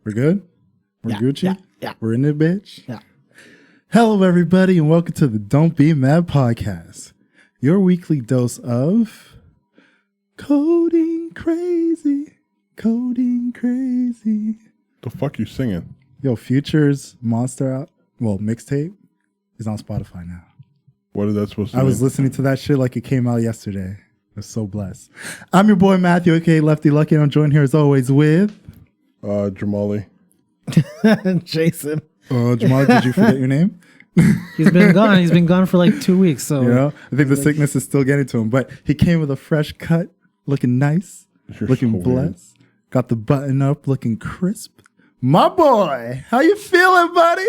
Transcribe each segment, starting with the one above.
We're good? We're Gucci? Yeah. We're in it, bitch? Yeah. Hello, everybody, and welcome to the Don't Be Mad podcast. Your weekly dose of coding crazy. Coding crazy. The fuck you singing? Yo, Future's Monster mixtape is on Spotify now. What is that supposed to I mean? was listening to that shit like it came out yesterday. I was so blessed. I'm your boy Matthew, aka Lefty Lucky, and I'm joined here as always with Jamali. Jason. Jamal. Did you forget your name? He's been gone. He's been gone for like 2 weeks. So I think the sickness is still getting to him. But he came with a fresh cut, looking nice, You're looking so weird. blessed. Got the button up, looking crisp. My boy, how you feeling, buddy?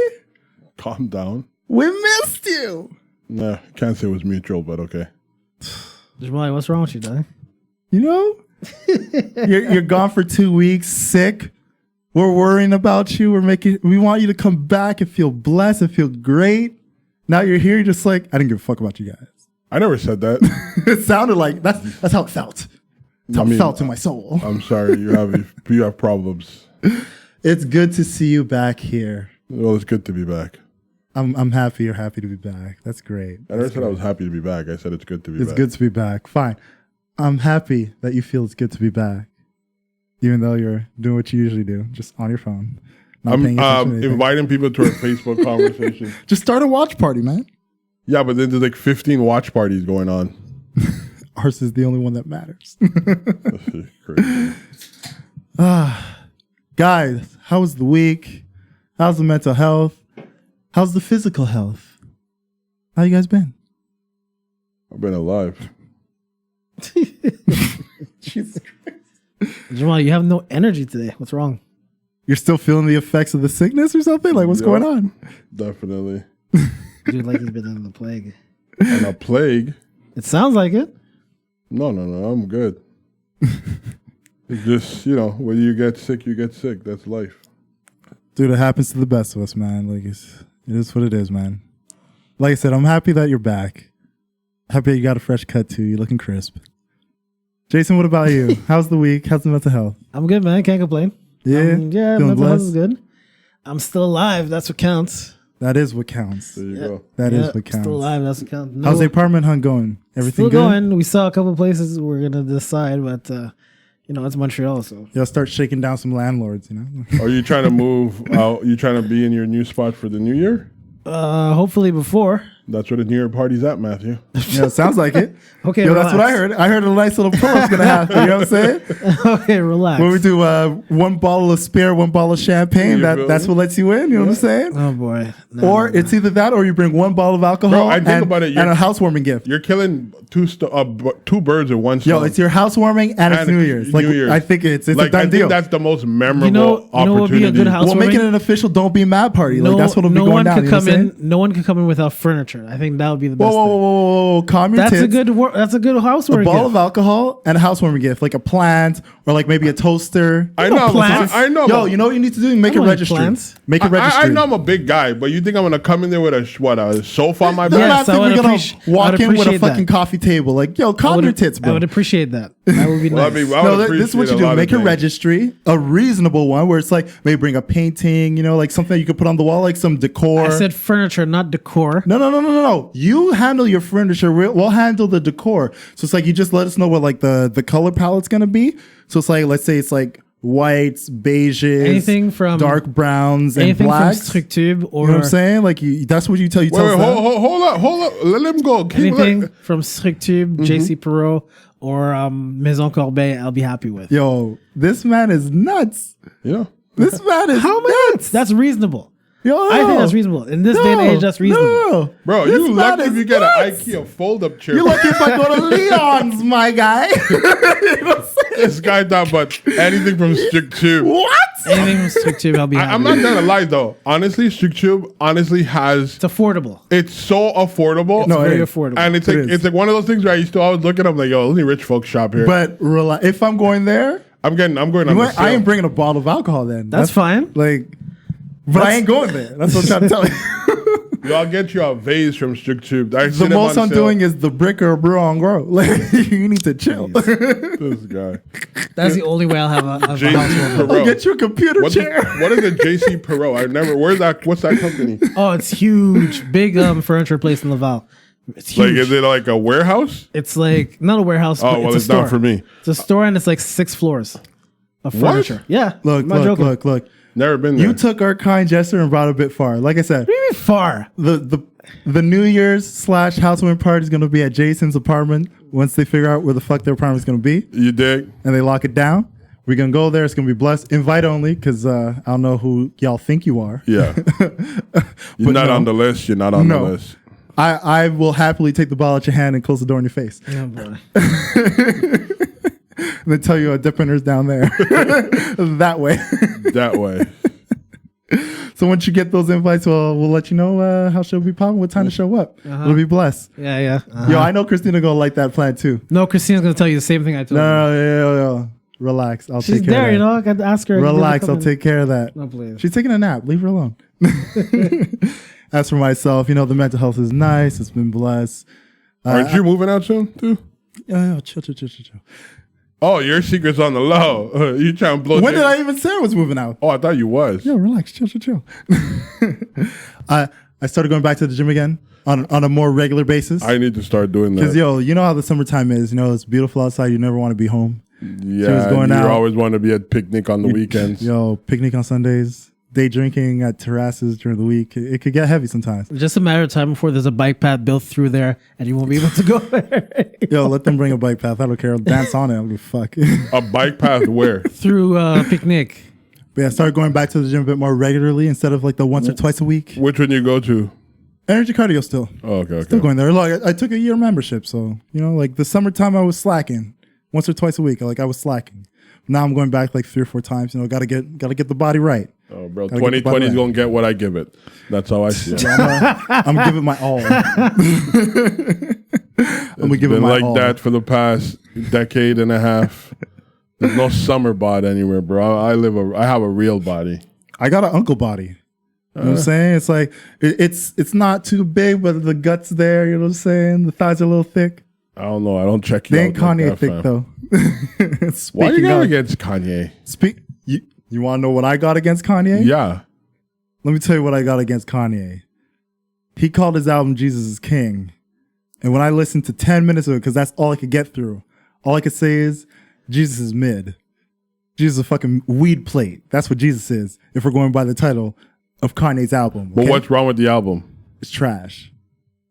Calm down. We missed you. Nah, can't say it was mutual, but okay. Jamal, what's wrong with you, Daddy? You know, you're gone for 2 weeks, sick. We're worrying about you. We want you to come back and feel blessed and feel great. Now you're here. You're just like, I didn't give a fuck about you guys. I never said that. It sounded like that's how it felt. That's how it felt to my soul. I'm sorry, you have problems. It's good to see you back here. Well, it's good to be back. I'm happy you're happy to be back. That's great. I never said I was happy to be back. I said it's good to be It's back. good to be back. Fine. I'm happy that you feel it's good to be back. Even though you're doing what you usually do, just on your phone. Not paying attention to anything. Inviting people to our Facebook conversation. Just start a watch party, man. Yeah, but then there's like 15 watch parties going on. Ours is the only one that matters. Crazy. Guys, how was the week? How's the mental health? How's the physical health? How you guys been? I've been alive. Jesus Christ. Jamal, you have no energy today. What's wrong? You're still feeling the effects of the sickness or something? Like, what's Yeah. going on? Definitely. Dude, like he's been in the plague. And a plague? It sounds like it. No, I'm good. It's just, when you get sick, you get sick. That's life. Dude, it happens to the best of us, man. Like, it is what it is, man. Like I said, I'm happy that you're back. Happy that you got a fresh cut too. You're looking crisp. Jason, what about you? How's the week? How's the mental health? I'm good, man. Can't complain. Yeah? Yeah, Feeling mental health is blessed? good. I'm still alive. That's what counts. That is what counts. There you Yeah. go. That is what I'm counts. Still alive. That's what counts. How's the apartment hunt going? Everything Still good? going. We saw a couple places we're gonna decide, but it's Montreal, so You'll start shaking down some landlords, Are you trying to move out? You trying to be in your new spot for the new year? hopefully before. That's where the New Year party's at, Matthew. Yeah, it sounds like it. Okay, Yo, that's what I relax. heard. I heard a nice little pull-up's going to happen. You know what I'm saying? Okay, relax. When we do one bottle of spare, one bottle of champagne, You feel that's me? what lets you in. You know what I'm saying? Oh boy. No, Or it's either that or you bring one bottle of alcohol Bro, I think and, about it, and a housewarming gift. You're killing two birds with one stone. Yo, it's your housewarming and it's And New Year's. Like, New Year's. I think it's a like, done I think deal. that's the most memorable You know what would be a opportunity. good house- We'll make it housewarming? an official Don't Be Mad party. no, Like, that's what'll be no going one down. could You know come what I'm in. saying? No one could come in without furniture. I think that would be the Whoa, best. whoa, thing. whoa, whoa. Calm your That's tits. a good. That's a good housewarming A ball gift. of alcohol and a housewarming gift, like a plant or like maybe a toaster. I know know. plants. I know. Yo, you know what you need to do? Make I a don't like registry. plants. Make a registry. I know I'm a big guy, but you think I'm gonna come in there with a sofa on my The back? Yes, last I thing would we're gonna appreci- I walk would in with a appreciate fucking that. coffee table. Like, yo, calm your tits, I bro. would appreciate that. That would be Well, nice. I No, would this is what you appreciate do. lot of Make a things. registry, a reasonable one where it's like maybe bring a painting, like something that you could put on the wall, like some decor. I said furniture, not decor. No. You handle your furniture. We'll handle the decor. So it's like you just let us know what like the color palette's gonna be. So it's like, let's say it's like whites, beiges, Anything from- dark browns and Anything blacks. from Structube or You know what I'm saying? Like that's what you tell. You Wait, tell us that. hold up. Let him go. anything from Structube, JC Perot, or Maison Corbeil, I'll be happy with. Yo, this man is nuts. Yeah. This man is How nuts. much? That's reasonable. Yo, I think that's reasonable. In this day and age, that's reasonable. No. Bro, This you man lucky is if you get an nuts. IKEA fold-up chair. You're lucky if I go to Leon's, my guy. You know what I'm saying? This guy thought about anything from Strict Tube. What? Anything from Structube, I'll be happy I'm not with. gonna lie though. Honestly, Strict Tube honestly has. It's affordable. It's so affordable. No, Very it is. affordable. And it's It like is. it's like one of those things where I used to always look at them like, yo, only rich folks shop here. But if I'm going there, I'm going on the I ain't sale. bringing a bottle of alcohol then. That's fine. Like, but I ain't going there. That's what I'm trying to tell you. Yo, I'll get you a vase from Strict Tube. The most I'm doing is the brick or brew on grow. Like, you need to chill. This guy. That's the only way I'll have a JC house warmer. Perot. Get you a computer chair. What is a JC Perot? I never. Where's that? What's that company? Oh, it's huge. Big furniture place in Laval. It's huge. Like, is it like a warehouse? It's like not a warehouse. Oh, but well, it's it's a store. not for me. It's a store and it's like 6 floors of What? furniture. Yeah. Look, I'm not joking. look. Never been there. You took our kind gesture and brought it a bit far. Like I said, Really far. the New Year's / housewarming party is going to be at Jason's apartment once they figure out where the fuck their apartment is going to be You dig? and they lock it down. We're going to go there. It's going to be blessed. Invite only because I don't know who y'all think you are. Yeah. You're not no. on the list. You're not on the list. I will happily take the ball out your hand and close the door in your face. Oh, boy. And then tell you a dipper's down there. That way. That way. So once you get those invites, we'll let you know how she'll be popping, what time to show up. It'll be blessed. Yeah. Yo, I know Christina gonna like that plan too. No, Christina's going to tell you the same thing I told you. No. Relax. I'll She's take care there, of that. you know. I got to ask her. Relax. I'll take care of that. No, please. She's taking a nap. Leave her alone. As for myself, the mental health is nice. It's been blessed. Aren't you moving out soon, too? Chill. Oh, your secret's on the low. You trying to blow When did I even say I was moving out? Oh, I thought you was. Yo, relax. Chill. I started going back to the gym again on a more regular basis. I need to start doing that. Because, you know how the summertime is. It's beautiful outside. You never want to be home. Yeah, going you out. always want to be at picnic on the weekends. Yo, picnic on Sundays. Day drinking at terraces during the week. It could get heavy sometimes. Just a matter of time before there's a bike path built through there and you won't be able to go there. Yo, let them bring a bike path. I don't care. I'll dance on it. I don't give a fuck. A bike path where? Through picnic. But yeah, I started going back to the gym a bit more regularly instead of like the once or twice a week. Which one you go to? Energy cardio still. Oh, okay. Still going there. Like I took a year membership, so like the summertime I was slacking once or twice a week. I was slacking. Now I'm going back like 3 or 4 times. Gotta get the body right. Oh, bro, Gotta get the 2020 is body gonna get what I give it. That's how I see it. I'm gonna give it my all. I'm gonna give it Been my like all. that for the past decade and a half. There's no summer bod anywhere, bro. I have a real body. I got an uncle body. You know what I'm saying? It's like it's not too big, but the guts there. You know what I'm saying? The thighs are a little thick. I don't know. I don't check you They out. ain't Kanye like that, thick fam. though. Why you Speaking got of- against Kanye? You want to know what I got against Kanye? Yeah. Let me tell you what I got against Kanye. He called his album Jesus is King. And when I listened to 10 minutes of it, because that's all I could get through, all I could say is, Jesus is mid. Jesus is a fucking weed plate. That's what Jesus is, if we're going by the title of Kanye's album. But okay? what's wrong with the album? It's trash.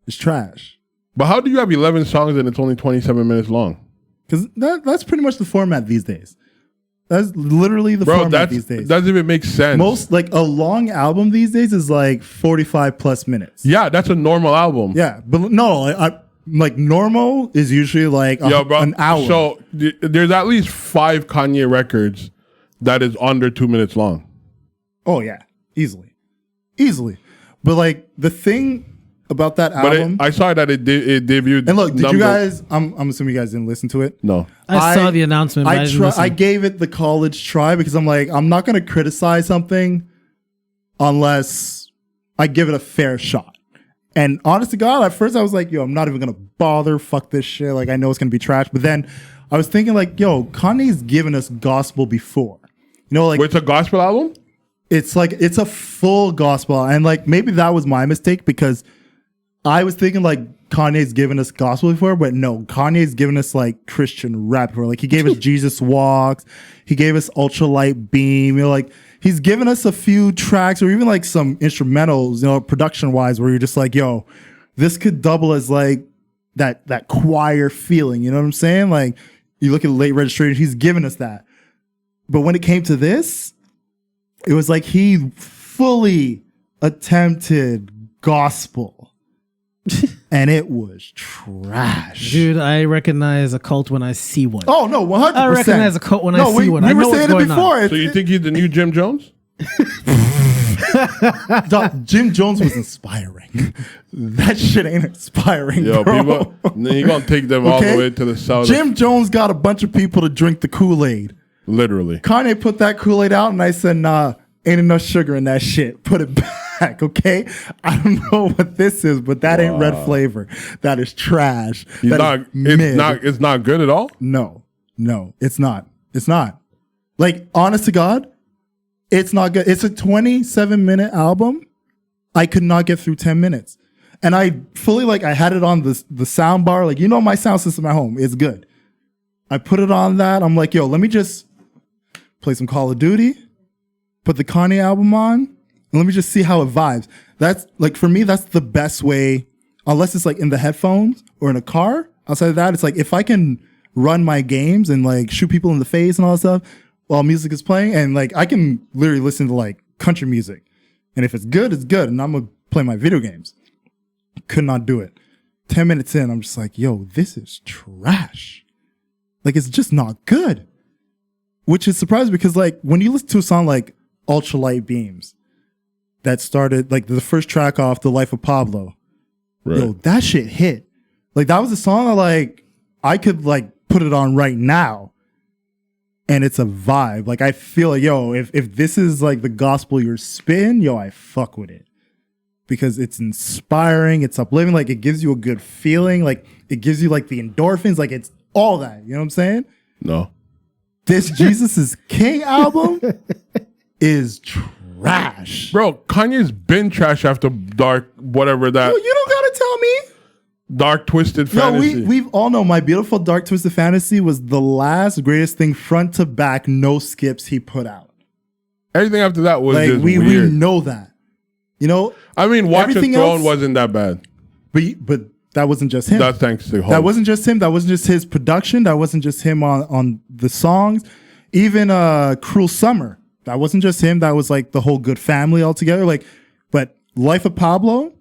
It's trash. But how do you have 11 songs and it's only 27 minutes long? Because that's pretty much the format these days. That's literally the format these days. Doesn't even make sense. Most, like, a long album these days is like 45 plus minutes. Yeah, that's a normal album. Yeah, but no, like normal is usually like an hour. So there's at least 5 Kanye records that is under 2 minutes long. Oh yeah, easily. But like the thing about that album, But I saw that it debuted. and look, did you guys? I'm assuming you guys didn't listen to it. No. I saw the announcement. But I didn't listen. I gave it the college try because I'm like, I'm not gonna criticize something unless I give it a fair shot. And honest to God, at first I was like, yo, I'm not even gonna bother. Fuck this shit. Like I know it's gonna be trash. But then I was thinking like, yo, Kanye's given us gospel before. Like Wait, it's a gospel album? it's like it's a full gospel. And like maybe that was my mistake because I was thinking like Kanye's given us gospel before, but no, Kanye's given us like Christian rap before. Like he gave us Jesus Walks, he gave us Ultralight Beam, like he's given us a few tracks or even like some instrumentals, production wise, where you're just like, yo, this could double as like that choir feeling, you know what I'm saying? Like you look at Late Registration, he's given us that. But when it came to this, it was like he fully attempted gospel. And it was trash. Dude, I recognize a cult when I see one. Oh, no, 100%. I recognize a cult when I see one. We I were know what's saying it going on. before. So you think he's the new Jim Jones? Jim Jones was inspiring. That shit ain't inspiring, Yo, bro. people, you're going to take them all the way to the south. Jim Jones got a bunch of people to drink the Kool-Aid. Literally. Kanye put that Kool-Aid out, and I said, nah, ain't enough sugar in that shit. Put it back. back, okay? I don't know what this is, but that ain't red flavor. That is trash. It's not good at all? No, it's not. It's not. Like, honest to God, it's not good. It's a 27-minute album. I could not get through 10 minutes. And I fully, like, I had it on the sound bar. Like, my sound system at home is good. I put it on that. I'm like, yo, let me just play some Call of Duty, put the Kanye album on, and let me just see how it vibes. That's, like, for me, that's the best way, unless it's, like, in the headphones or in a car. Outside of that, it's like, if I can run my games and, like, shoot people in the face and all that stuff while music is playing, and, like, I can literally listen to, like, country music. And if it's good, it's good, and I'm going to play my video games. Could not do it. 10 minutes in, I'm just like, yo, this is trash. Like, it's just not good. Which is surprising because, like, when you listen to a song like Ultralight Beams that started, like, the first track off The Life of Pablo, yo, that shit hit. Like, that was a song that, like, I could, like, put it on right now and it's a vibe. Like, I feel like, yo, if this is, like, the gospel you're spitting, yo, I fuck with it. Because it's inspiring, it's uplifting, like, it gives you a good feeling, like, it gives you, like, the endorphins, like, it's all that. You know what I'm saying? No. This Jesus is King album is trash. Bro, Kanye's been trash after Dark, whatever that. Yo, you don't gotta tell me. Dark Twisted Fantasy. Yo, we've all know My Beautiful Dark Twisted Fantasy was the last greatest thing front to back, no skips he put out. Everything after that was like, just we weird. know that. You know, I mean, Watch the Throne else wasn't that bad. But that wasn't just him. That's thanks to Hulk. That wasn't just him. That wasn't just his production. That wasn't just him on the songs. Even Cruel Summer. That wasn't just him. That was like the whole Good Family altogether. Like, but Life of Pablo,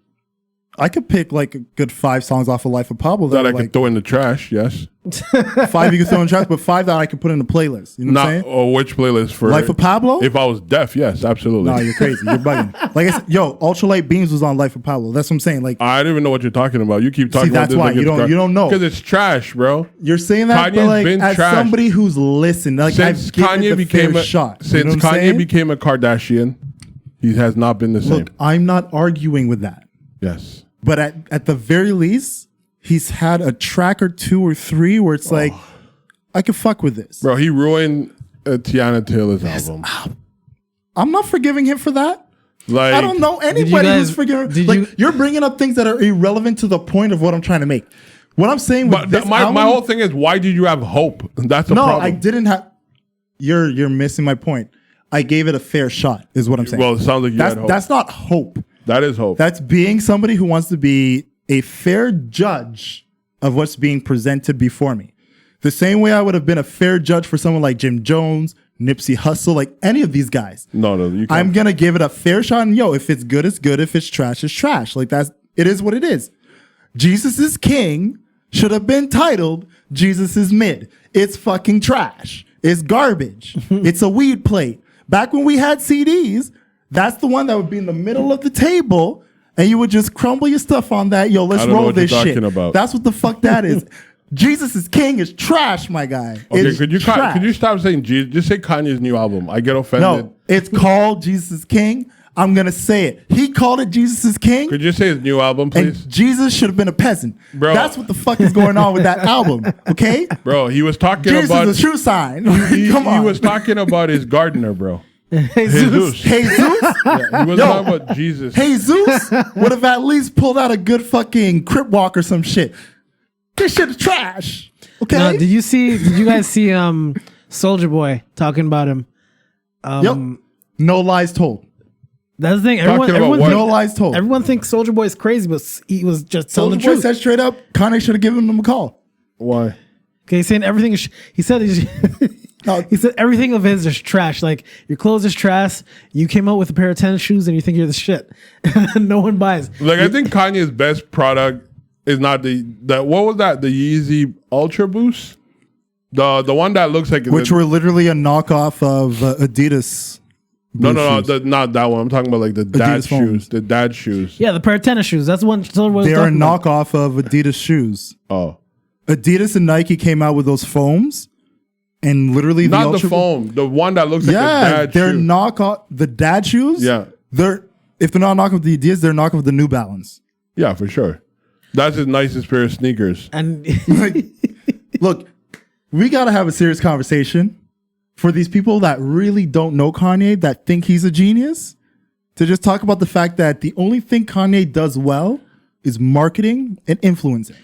I could pick like a good 5 songs off of Life of Pablo that I like, could throw in the trash. Yes, 5 you could throw in the trash, but 5 that I could put in a playlist. You know what I'm saying? Or which playlist for Life of Pablo? If I was deaf, yes, absolutely. No, you're crazy. You're bugging. Like I said, yo, Ultralight Beams was on Life of Pablo. That's what I'm saying. Like, I don't even know what you're talking about. You keep talking about that's this. why like you don't know because it's trash, bro. You're saying that, Kanye's but like been as trash. somebody who's listened, like Since I've given Kanye it the became fair a shot. since You know what I'm Kanye saying? became a Kardashian, he has not been the same. Look, I'm not arguing with that. Yes, But at the very least, he's had a track or 2 or 3 where it's like, I could fuck with this. bro. He ruined Tiana Taylor's album. I'm not forgiving him for that. Like, I don't know anybody who's forgiving. Like, you're bringing up things that are irrelevant to the point of what I'm trying to make. What I'm saying with But this my album, whole thing is, why did you have hope? That's the no, problem. I didn't have. You're missing my point. I gave it a fair shot, is what I'm saying. Well, it sounds like you had hope. That's not hope. That is hope. That's being somebody who wants to be a fair judge of what's being presented before me. The same way I would have been a fair judge for someone like Jim Jones, Nipsey Hussle, like any of these guys. No, you can't. I'm gonna give it a fair shot, and yo, if it's good, it's good. If it's trash, it's trash. Like it is what it is. Jesus is King should have been titled Jesus is Mid. It's fucking trash. It's garbage. It's a weed plate. Back when we had CDs, that's the one that would be in the middle of the table, and you would just crumble your stuff on that. Yo, let's roll this shit. About. That's what the fuck that is. Jesus is King is trash, my guy. Okay, It's could you stop saying Jesus? Just say Kanye's new album. I get offended. No, it's called Jesus is King. I'm gonna say it. He called it Jesus is King. Could you say his new album, please? And Jesus should have been a peasant. Bro. That's what the fuck is going on with that album. Okay? Bro, he was talking Jesus about is a true sign. Come on. He was talking about his gardener, bro. Jesus. Yeah, he was talking about Jesus. Jesus would have at least pulled out a good fucking crip walk or some shit. This shit is trash. Okay? Now, did you guys see Soldier Boy talking about him? Yep. No lies told. That's the thing. No lies told. Everyone thinks Soldier Boy is crazy, but he was just telling the Soldier Boy truth. said straight up, Kanye should have given him a call. Why? Okay, he's saying everything is. He said he said everything of his is trash. Like your clothes is trash. You came out with a pair of tennis shoes and you think you're the shit. No one buys. Like I think Kanye's best product is not the what was that? The Yeezy Ultra Boost, the one that looks like Which were literally a knockoff of Adidas. No, not that one. I'm talking about like the dad shoes. The dad shoes. Yeah, the pair of tennis shoes. That's the one. They're a knockoff of Adidas shoes. Oh, Adidas and Nike came out with those foams, and literally not the foam. The one that looks like the dad they're shoe. knockoff. The dad shoes. Yeah, they're if they're not knocking with the Adidas, they're knocking with the New Balance. Yeah, for sure. That's his nicest pair of sneakers. And Like, look, we got to have a serious conversation for these people that really don't know Kanye, that think he's a genius, to just talk about the fact that the only thing Kanye does well is marketing and influencing.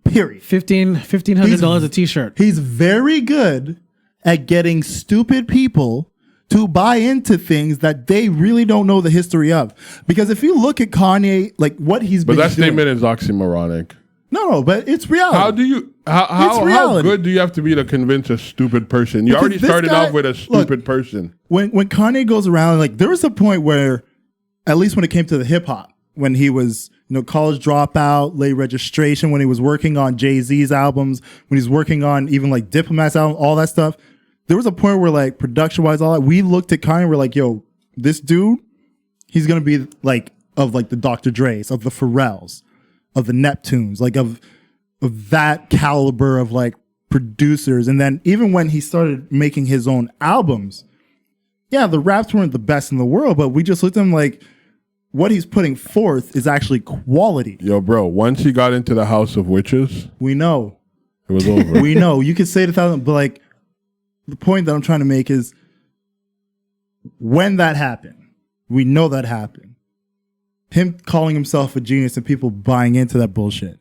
Period. $1,500 a t-shirt. He's very good at getting stupid people to buy into things that they really don't know the history of. Because if you look at Kanye, like what he's been But that doing, statement is oxymoronic. no, but it's reality. How do you how good do you have to be to convince a stupid person? You Because already this started guy- off with a stupid person. when Kanye goes around, like there was a point where, at least when it came to the hip hop, when he was, college dropout, late registration, when he was working on Jay-Z's albums, when he's working on even like Diplomat's album, all that stuff, there was a point where like production wise, all that, we looked at Kanye and we're like, yo, this dude, he's gonna be like of like the Dr. Dre's, of the Pharrells, of the Neptunes, like of that caliber of like producers. And then even when he started making his own albums, yeah, the raps weren't the best in the world, but we just looked at him like what he's putting forth is actually quality. Yo, bro, once he got into the House of Witches, We know. it was over. We know. You could say it 1,000, but like the point that I'm trying to make is when that happened, we know that happened. Him calling himself a genius and people buying into that bullshit.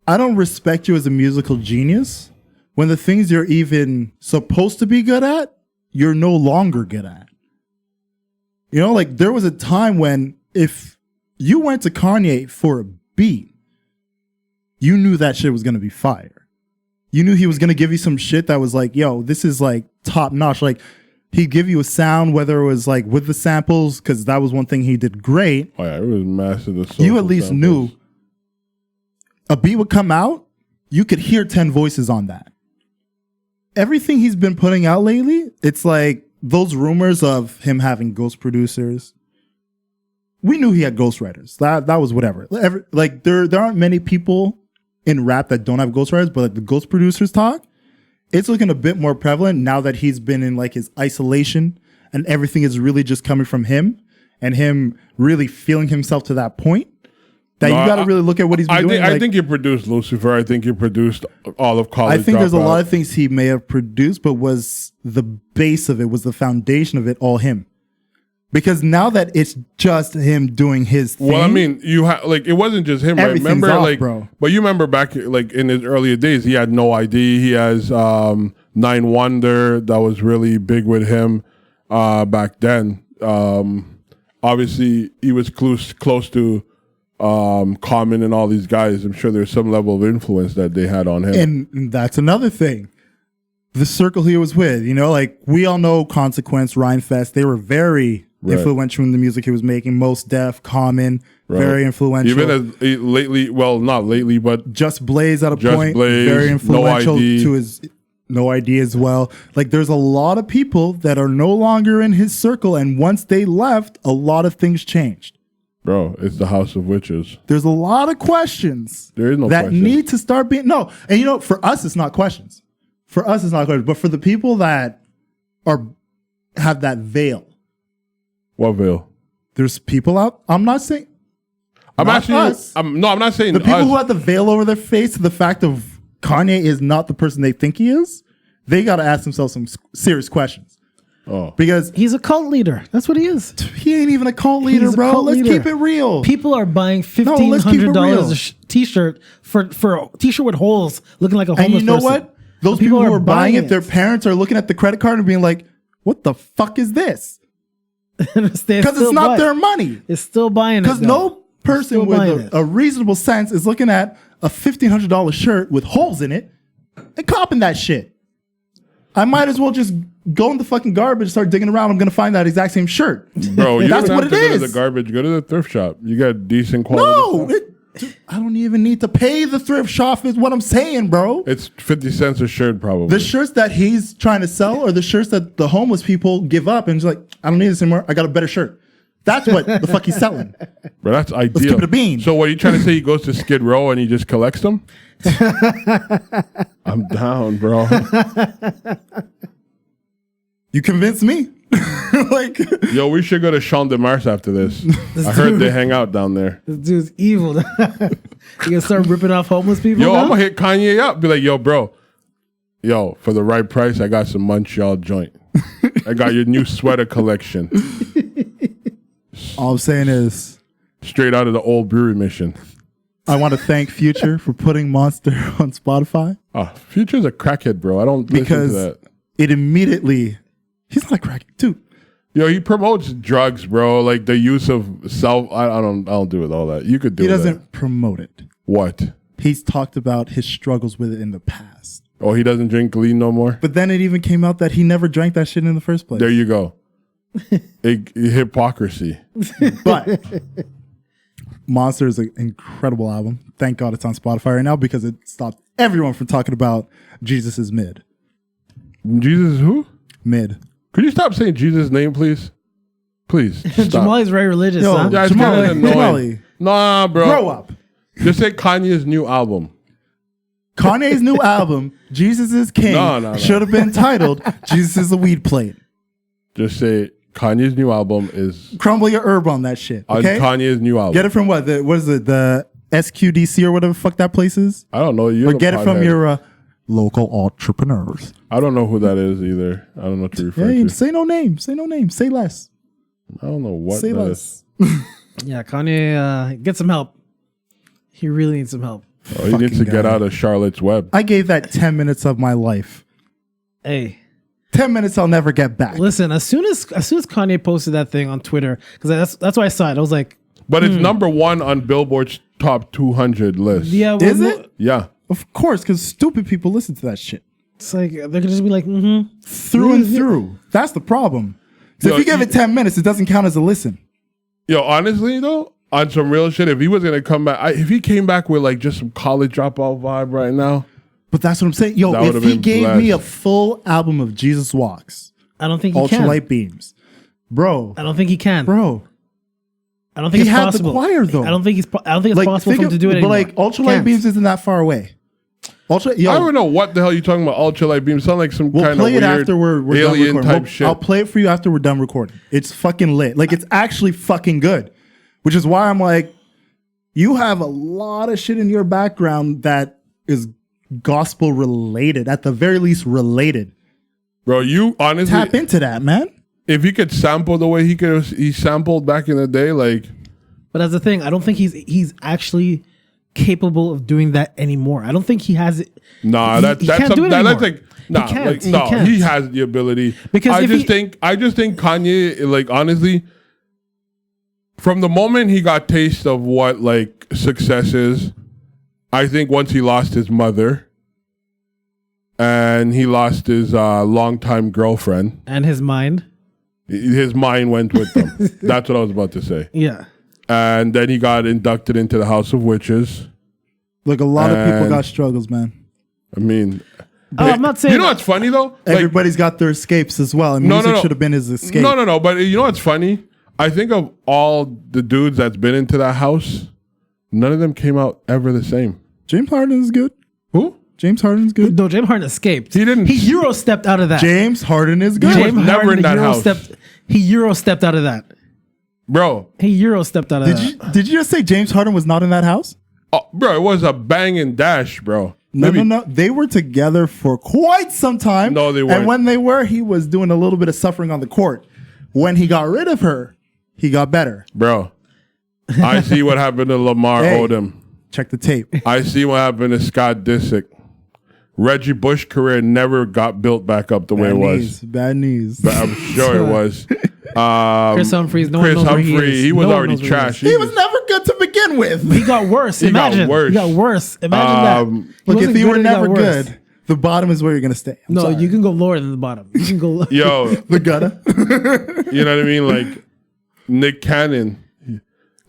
I don't respect you as a musical genius when the things you're even supposed to be good at, you're no longer good at. Like there was a time when if you went to Kanye for a beat, you knew that shit was going to be fire. You knew he was going to give you some shit that was like, yo, this is like top notch. Like he'd give you a sound, whether it was like with the samples, because that was one thing he did great. Oh yeah, it was massive. You at least knew a beat would come out, you could hear 10 voices on that. Everything he's been putting out lately, it's like those rumors of him having ghost producers. We knew he had ghostwriters. That was whatever. Like there aren't many people in rap that don't have ghostwriters, but like the ghost producers talk, it's looking a bit more prevalent now that he's been in like his isolation and everything is really just coming from him and him really feeling himself to that point. That you got to really look at what he's been doing. I think he produced Lucifer. I think he produced all of College I think there's a Dropout. lot of things he may have produced, but was the base of it, was the foundation of it all him? Because now that it's just him doing his thing. Well, I mean, like it wasn't just him, right? Everything's Remember, off, like, bro. But you remember back, like in his earlier days, he had No ID. He has Nine Wonder that was really big with him back then. Obviously, he was close to Common and all these guys. I'm sure there's some level of influence that they had on him. And that's another thing. The circle he was with, like we all know Consequence, Rhymefest, they were very influential in the music he was making. Most Def, Common, very influential. Even as lately, well, not lately, but Just Blaze at a Just point, Blaze, very influential No ID. to his No ID as well. Like there's a lot of people that are no longer in his circle, and once they left, a lot of things changed. bro, it's the House of Witches. There's a lot of questions There is no that question. need to start being and for us it's not questions. For us it's not questions, but for the people that have that veil. What veil? There's people out. I'm not saying I'm not actually. us. I'm not saying the people us. who have the veil over their face to the fact of Kanye is not the person they think he is. They got to ask themselves some serious questions. Oh, Because He's a cult leader. That's what he is. he ain't even a cult leader, He's a bro. cult Let's leader. keep it real. People are buying let's keep it $1,500 real. a t-shirt for a t-shirt with holes, looking like a homeless And you know person. what? Those People people who are are buying buying it, their it. parents are looking at the credit card and being like, what the fuck is this? Because it's not their money. It's still buying it. Because though. no person still with buying it. a reasonable sense is looking at a $1,500 shirt with holes in it and copping that shit. I might as well just go in the fucking garbage, start digging around. I'm going to find that exact same shirt. bro, you That's don't what have to it go to is. the garbage. Go to the thrift shop. You got decent quality. No, stuff. I don't even need to pay the thrift shop is what I'm saying, bro. It's 50 cents a shirt, probably. The shirts that he's trying to sell are the shirts that the homeless people give up and just like, I don't need this anymore. I got a better shirt. That's what the fuck he's selling. Bro, that's ideal. keep it a bean. So, what are you trying to say? He goes to Skid Row and he just collects them? I'm down, bro. You convinced me. Like, Yo, we should go to Champ de Mars after this. I heard they hang out down there. This dude's evil. You gonna start ripping off homeless people? Yo, now? I'm gonna hit Kanye up. Be like, yo, bro. Yo, for the right price, I got some Montreal joint. I got your new sweater collection. all I'm saying is, Straight out of the old brewery mission. I want to thank Future for putting Monster on Spotify Oh, Future's a crackhead, bro. I don't because listen to that. it immediately, he's not a crackhead, dude. Yo, he promotes drugs, bro. Like the use of self. I don't do with all that. You could do. He doesn't that. promote it. What? He's talked about his struggles with it in the past. Oh, he doesn't drink lean no more. But then it even came out that he never drank that shit in the first place. There you go. Hypocrisy. But Monster is an incredible album. Thank God it's on Spotify right now because it stopped everyone from talking about Jesus is mid. Jesus who? Mid. Could you stop saying Jesus' name, please? Please. Stop. Jamali's very religious, Yo, huh? Yeah, it's Jamali, kinda annoying. Jamali, Nah, bro. grow up. Just say Kanye's new album. Kanye's new album, Jesus is King, No. should have been titled Jesus is a Weed Plate. Just say Kanye's new album is Crumble your herb on that shit, on okay? Kanye's new album. Get it from what? What is it? The SQDC or whatever the fuck that place is? I don't know. You're Or the get it from pothead. your local entrepreneurs. I don't know who that is either. I don't know what to refer Yeah, to. say no name. Say no name. Say less. I don't know what Say that less. is. Yeah, Kanye, get some help. He really needs some help. Oh, he needs to Fucking get guy. out of Charlotte's Web. I gave that 10 minutes of my life. Hey, 10 minutes I'll never get back. listen. As soon as Kanye posted that thing on Twitter, because that's why I saw it. I was like, But it's number one on Billboard's top 200 list. yeah, well, Is it? Yeah. Of course, because stupid people listen to that shit. It's like they're gonna just be like, mm-hmm. Through and through. That's the problem. So Yo, if you give it 10 minutes, it doesn't count as a listen. Yo, honestly though, on some real shit, if he was gonna come back, if he came back with like just some college dropout vibe right now, But that's what I'm saying. Yo, That if would've he been gave me a blessed. full album of Jesus Walks, I don't think he can. Ultralight Beams, bro, I don't think he can. bro. I don't think He it's had the possible. choir, though. I don't think it's possible for think him to do it But anymore. like, Ultralight Can't. Beams isn't that far away. I don't Yo, know what the hell you're talking about. Ultralight beam sound like some we'll kind of play it weird after we're done alien recording. type We'll- shit. I'll play it for you after we're done recording. It's fucking lit. Like, it's actually fucking good, which is why I'm like, you have a lot of shit in your background that is gospel related, at the very least related. Bro, you honestly, Tap into that, man. if he could sample the way he sampled back in the day, like But that's the thing. I don't think he's actually capable of doing that anymore. I don't think he has it. nah, He that's can't do it that's anymore. like nah, can't. like He no, can't. he has the ability. Because I if just he- think Kanye, like honestly, from the moment he got taste of what like success is, I think once he lost his mother and he lost his longtime girlfriend, And his mind. his mind went with them. That's what I was about to say. Yeah. And then he got inducted into the House of Witches. Look, a lot of people And- got struggles, man. I mean, Oh, I'm not saying. you know what's funny though? Like, Everybody's got their escapes as well, and No, music no. should have been his escape. no. But you know what's funny? I think of all the dudes that's been into that house, none of them came out ever the same. James Harden is good. Who? James Harden's good. No, James Harden escaped. He didn't- He Euro stepped out of that. James Harden is good. was James never Harden in that Euro house. stepped. He Euro stepped out of that. Bro, He Euro stepped out of Did that. you did you just say James Harden was not in that house? bro, it was a bang and dash, bro. No. They were together for quite some time. No, they And weren't. when they were, he was doing a little bit of suffering on the court. When he got rid of her, he got better. Bro, I see what happened to Lamar Hey. Odom. Check the tape. I see what happened to Scott Disick. Reggie Bush's career never got built back up the way it was. Bad knees. But I'm sure it was. Chris Humphries. No Chris one knows where he Humphrey, is. he was No one already knows where trash. He was never good to begin with. He got worse. He got Imagine. worse. He got worse. Imagine that. He Look, wasn't if you were good, he got never worse. good, the bottom is where you're gonna stay. I'm No, sorry. you can go lower than the bottom. You can go. Yo, the gutter. you know what I mean? Like Nick Cannon,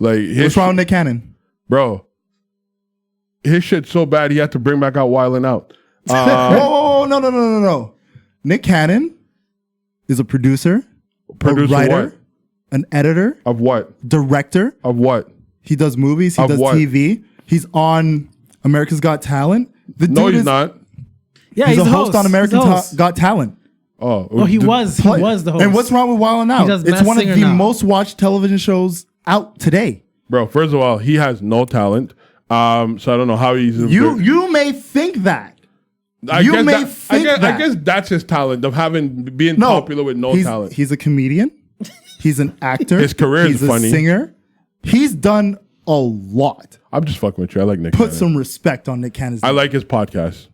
like his What's wrong with Nick Cannon? bro. His shit's so bad he had to bring back out Wildin' Out. Whoa, no. Nick Cannon is a producer, Producer a writer, what? an editor, Of what? director. Of what? He does movies. He Of does what? TV. He's on America's Got Talent. The No, dude he's is, not. Yeah, He's a the host on He's American the host. Got Talent. Oh, he was the host. And what's wrong with Wild 'N Out? He does It's Masked one of Singer the now. most watched television shows out today. bro. First of all, he has no talent. So I don't know how he's. You may think that. I guess that's his talent of being popular with no talent. He's a comedian. He's an actor. His career is funny. He's a singer. He's done a lot. I'm just fucking with you. I like Nick. Put Cannon. some respect on Nick Cannon's name. I like his podcast.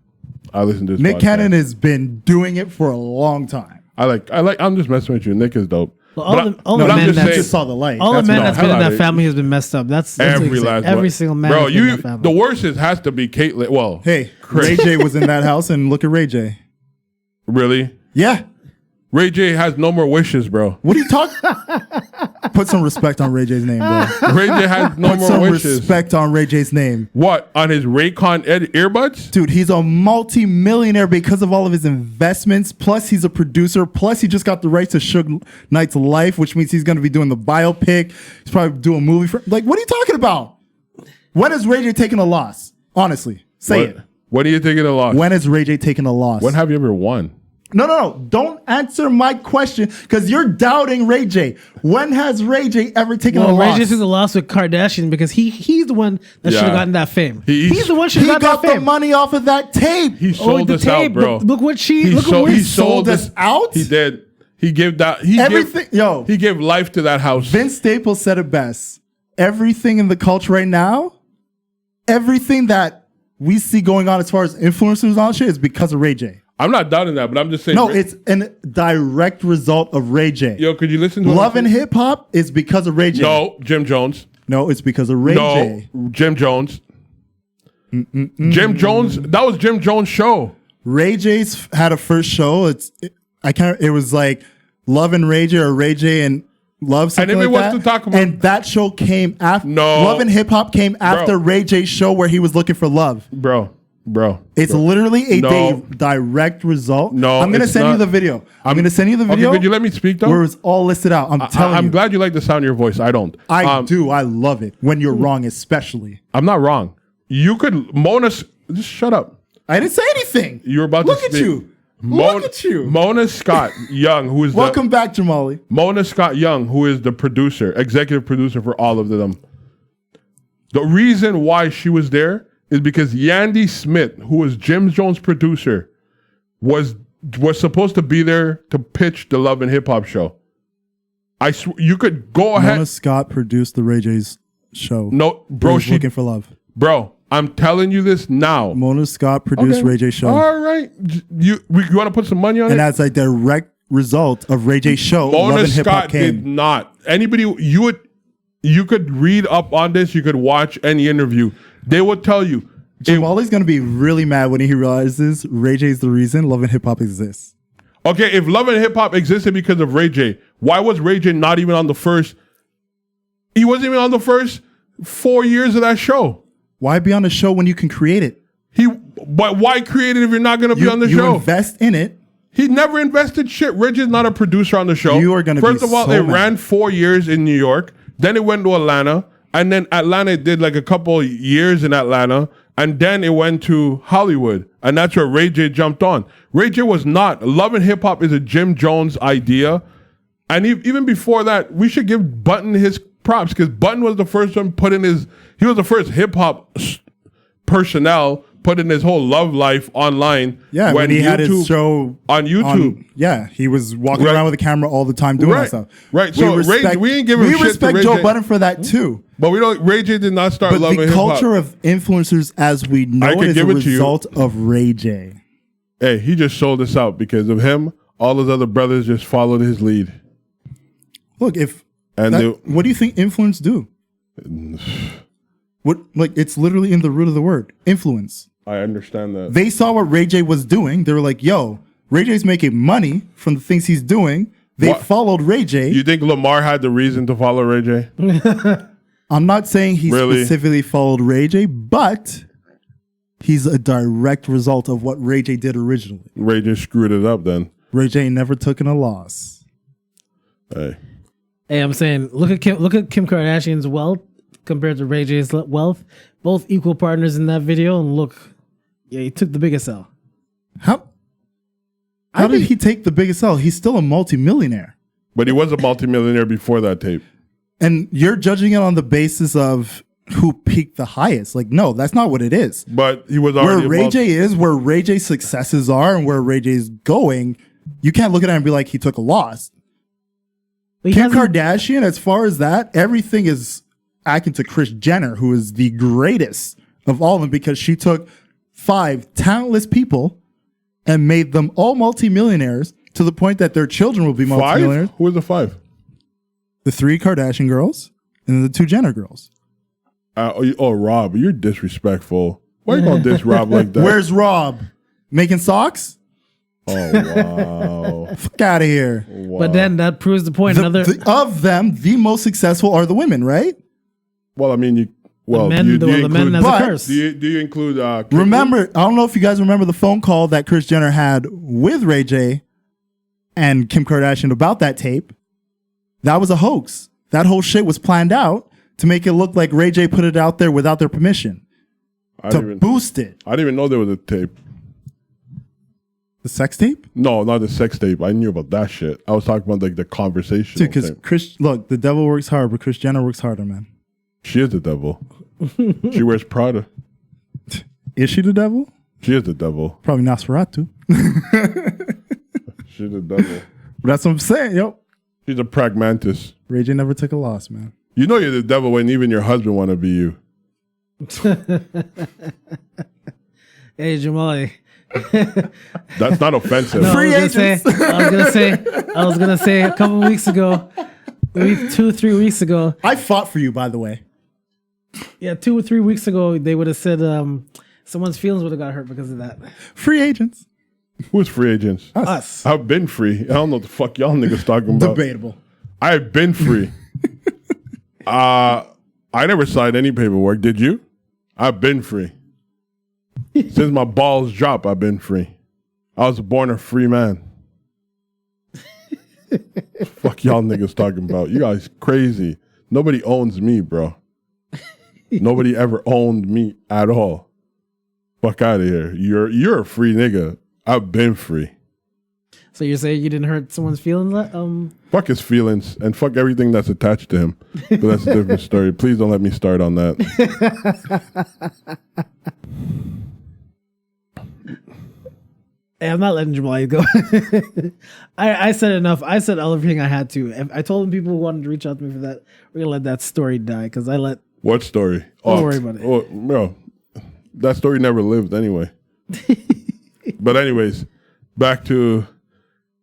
I listen to his Nick podcast. Cannon has been doing it for a long time. I like. I'm just messing with you. Nick is dope. Well, all the I'm men just that's saying- Just saw the light. all the That's men what- that's hell been in out that of family has been messed up. That's every what you say. last every one. single man. Bro, has been in that family. the worst has to be Caitlyn. Well, Hey, Ray J was in that house, and look at Ray J. really? Yeah. Ray J has no more wishes, bro. What are you talking? Put some respect on Ray J's name, bro. Ray J has no Put more some wishes. respect on Ray J's name. What, on his Raycon earbuds? Dude, he's a multi-millionaire because of all of his investments. Plus, he's a producer. Plus, he just got the rights to Suge Knight's Life, which means he's going to be doing the biopic. He's probably doing a movie. Like, what are you talking about? When is Ray J taking a loss? Honestly, say it. When are you taking a loss? When is Ray J taking a loss? When have you ever won? No. Don't answer my question because you're doubting Ray J. When has Ray J ever taken a Well, loss? Ray J took the loss with Kardashian because he's the one that Yeah. should have gotten that fame. He's He's the one should He have got gotten that the fame. money off of that tape. He sold the us out, tape, bro. but look what He sold us out? He did. He gave that. Everything- yo. He gave life to that house. Vince Staples said it best. Everything in the culture right now, everything that we see going on as far as influencers and all that shit is because of Ray J. I'm not doubting that, but I'm just saying. No, it's a direct result of Ray J. Yo, could you listen to what Love I'm and saying? Hip Hop is because of Ray J. No, Jim Jones. No, it's because of Ray No, J. Jim Jones. Jim Jones. That was Jim Jones' show. Ray J's had a first show. It was like Love and Ray J or Ray J and Love, something if it like was that. to talk about- and that show came after. No. Love and Hip Hop came after Ray J's show where he was looking for love. Bro. It's literally a No. direct result. No, I'm gonna it's send you not. the video. I'm gonna send you the Okay, video could you let me speak though? where it's all listed out. I'm telling I'm you. glad you like the sound of your voice. I don't. I do. I love it when you're wrong, especially. I'm not wrong. You could just shut up. I didn't say anything. You're about Look to at speak. you. Look at you. Mona Scott Young, who is Welcome back, Jamali. Mona Scott Young, who is the producer, executive producer for all of them. The reason why she was there is because Yandy Smith, who was Jim Jones' producer, was supposed to be there to pitch the Love and Hip Hop show. You could go ahead. Mona Scott produced the Ray J's show. No, bro, She's looking for love. Bro, I'm telling you this now. Mona Scott produced Okay. Ray J's show. All right, you want to put some money on And it? as a direct result of Ray J's show, Love Mona and Hip Hop Scott did came. not. Anybody you could read up on this. You could watch any interview. They would tell you. Jamali's going to be really mad when he realizes Ray J's the reason Love and Hip Hop exists. Okay, if Love and Hip Hop existed because of Ray J, why was Ray J not even on the first? He wasn't even on the first 4 years of that show. Why be on a show when you can create it? But why create it if you're not going to be on the you show? invest in it. He never invested shit. Ray J's not a producer on the show. You are gonna be First of all, so it mad. ran 4 years in New York. Then it went to Atlanta. And then Atlanta did like a couple years in Atlanta. And then it went to Hollywood. And that's where Ray J jumped on. Ray J was not. Love and Hip Hop is a Jim Jones idea. And even before that, we should give Button his props because Button was the first one he was the first hip hop personnel put in his whole love life online. Yeah, when he had his show on YouTube. He was walking Right. around with a camera all the time doing that stuff. Right. So we ain't giving we shit to respect Ray Joe J. Budden for that too. But we don't. Ray J did not start But loving the hip hop. culture of influencers as we know I it could is a give it to you. result of Ray J. Hey, he just sold us out because of him. All his other brothers just followed his lead. Look, what do you think influence do? It's literally in the root of the word, influence. I understand that. They saw what Ray J was doing. They were like, yo, Ray J's making money from the things he's doing. They followed Ray J. You think Lamar had the reason to follow Ray J? I'm not saying he Really? specifically followed Ray J, but he's a direct result of what Ray J did originally. Ray J screwed it up then. Ray J never took in a loss. Hey. Hey, I'm saying, look at Kim Kardashian's wealth compared to Ray J's wealth. Both equal partners in that video, and look, yeah, he took the biggest L. How? How did he take the biggest L? He's still a multimillionaire. But he was a multimillionaire before that tape. And you're judging it on the basis of who peaked the highest. Like, no, that's not what it is. But he was already where Ray J is, where Ray J's successes are, and where Ray J's going. You can't look at it and be like, he took a loss. Kim Kardashian, as far as that, everything is akin to Kris Jenner, who is the greatest of all of them because she took 5 talentless people and made them all multimillionaires to the point that their children will be multimillionaires. 5? Who are the 5? The 3 Kardashian girls and the 2 Jenner girls. Rob, you're disrespectful. Why are you going to diss Rob like that? Where's Rob? Making socks? Oh, wow. Fuck out of here. Wow. But then that proves the point. Of them, the most successful are the women, right? Well, I mean, the men as a curse. Do you include... remember, I don't know if you guys remember the phone call that Kris Jenner had with Ray J and Kim Kardashian about that tape. That was a hoax. That whole shit was planned out to make it look like Ray J put it out there without their permission. Boost it. I didn't even know there was a tape. The sex tape? No, not the sex tape. I knew about that shit. I was talking about like the conversation. Dude, because look, the devil works hard, but Kris Jenner works harder, man. She is the devil. She wears Prada. Is she the devil? She is the devil. Probably Nosferatu. She's the devil. But that's what I'm saying, yo. She's a pragmatist. Ray J never took a loss, man. You know you're the devil when even your husband want to be you. Hey, Jamali. That's not offensive. No, Free agents. I was gonna say a couple weeks ago, 2-3 weeks ago. I fought for you, by the way. Yeah, 2 or 3 weeks ago, they would have said someone's feelings would have got hurt because of that. Free agents. Who's free agents? Us. I've been free. I don't know what the fuck y'all niggas talking about. Debatable. I've been free. I never signed any paperwork. Did you? I've been free. Since my balls dropped, I've been free. I was born a free man. Fuck y'all niggas talking about. You guys crazy. Nobody owns me, bro. Nobody ever owned me at all. Fuck out of here. You're a free nigga. I've been free. So you're saying you didn't hurt someone's feelings? Fuck his feelings and fuck everything that's attached to him. But that's a different story. Please don't let me start on that. Hey, I'm not letting Jamal go. I said enough. I said everything I had to. I told him people who wanted to reach out to me for that. We're gonna let that story die because I let. What story? Don't worry about it. Oh, bro, that story never lived anyway. But anyways, back to.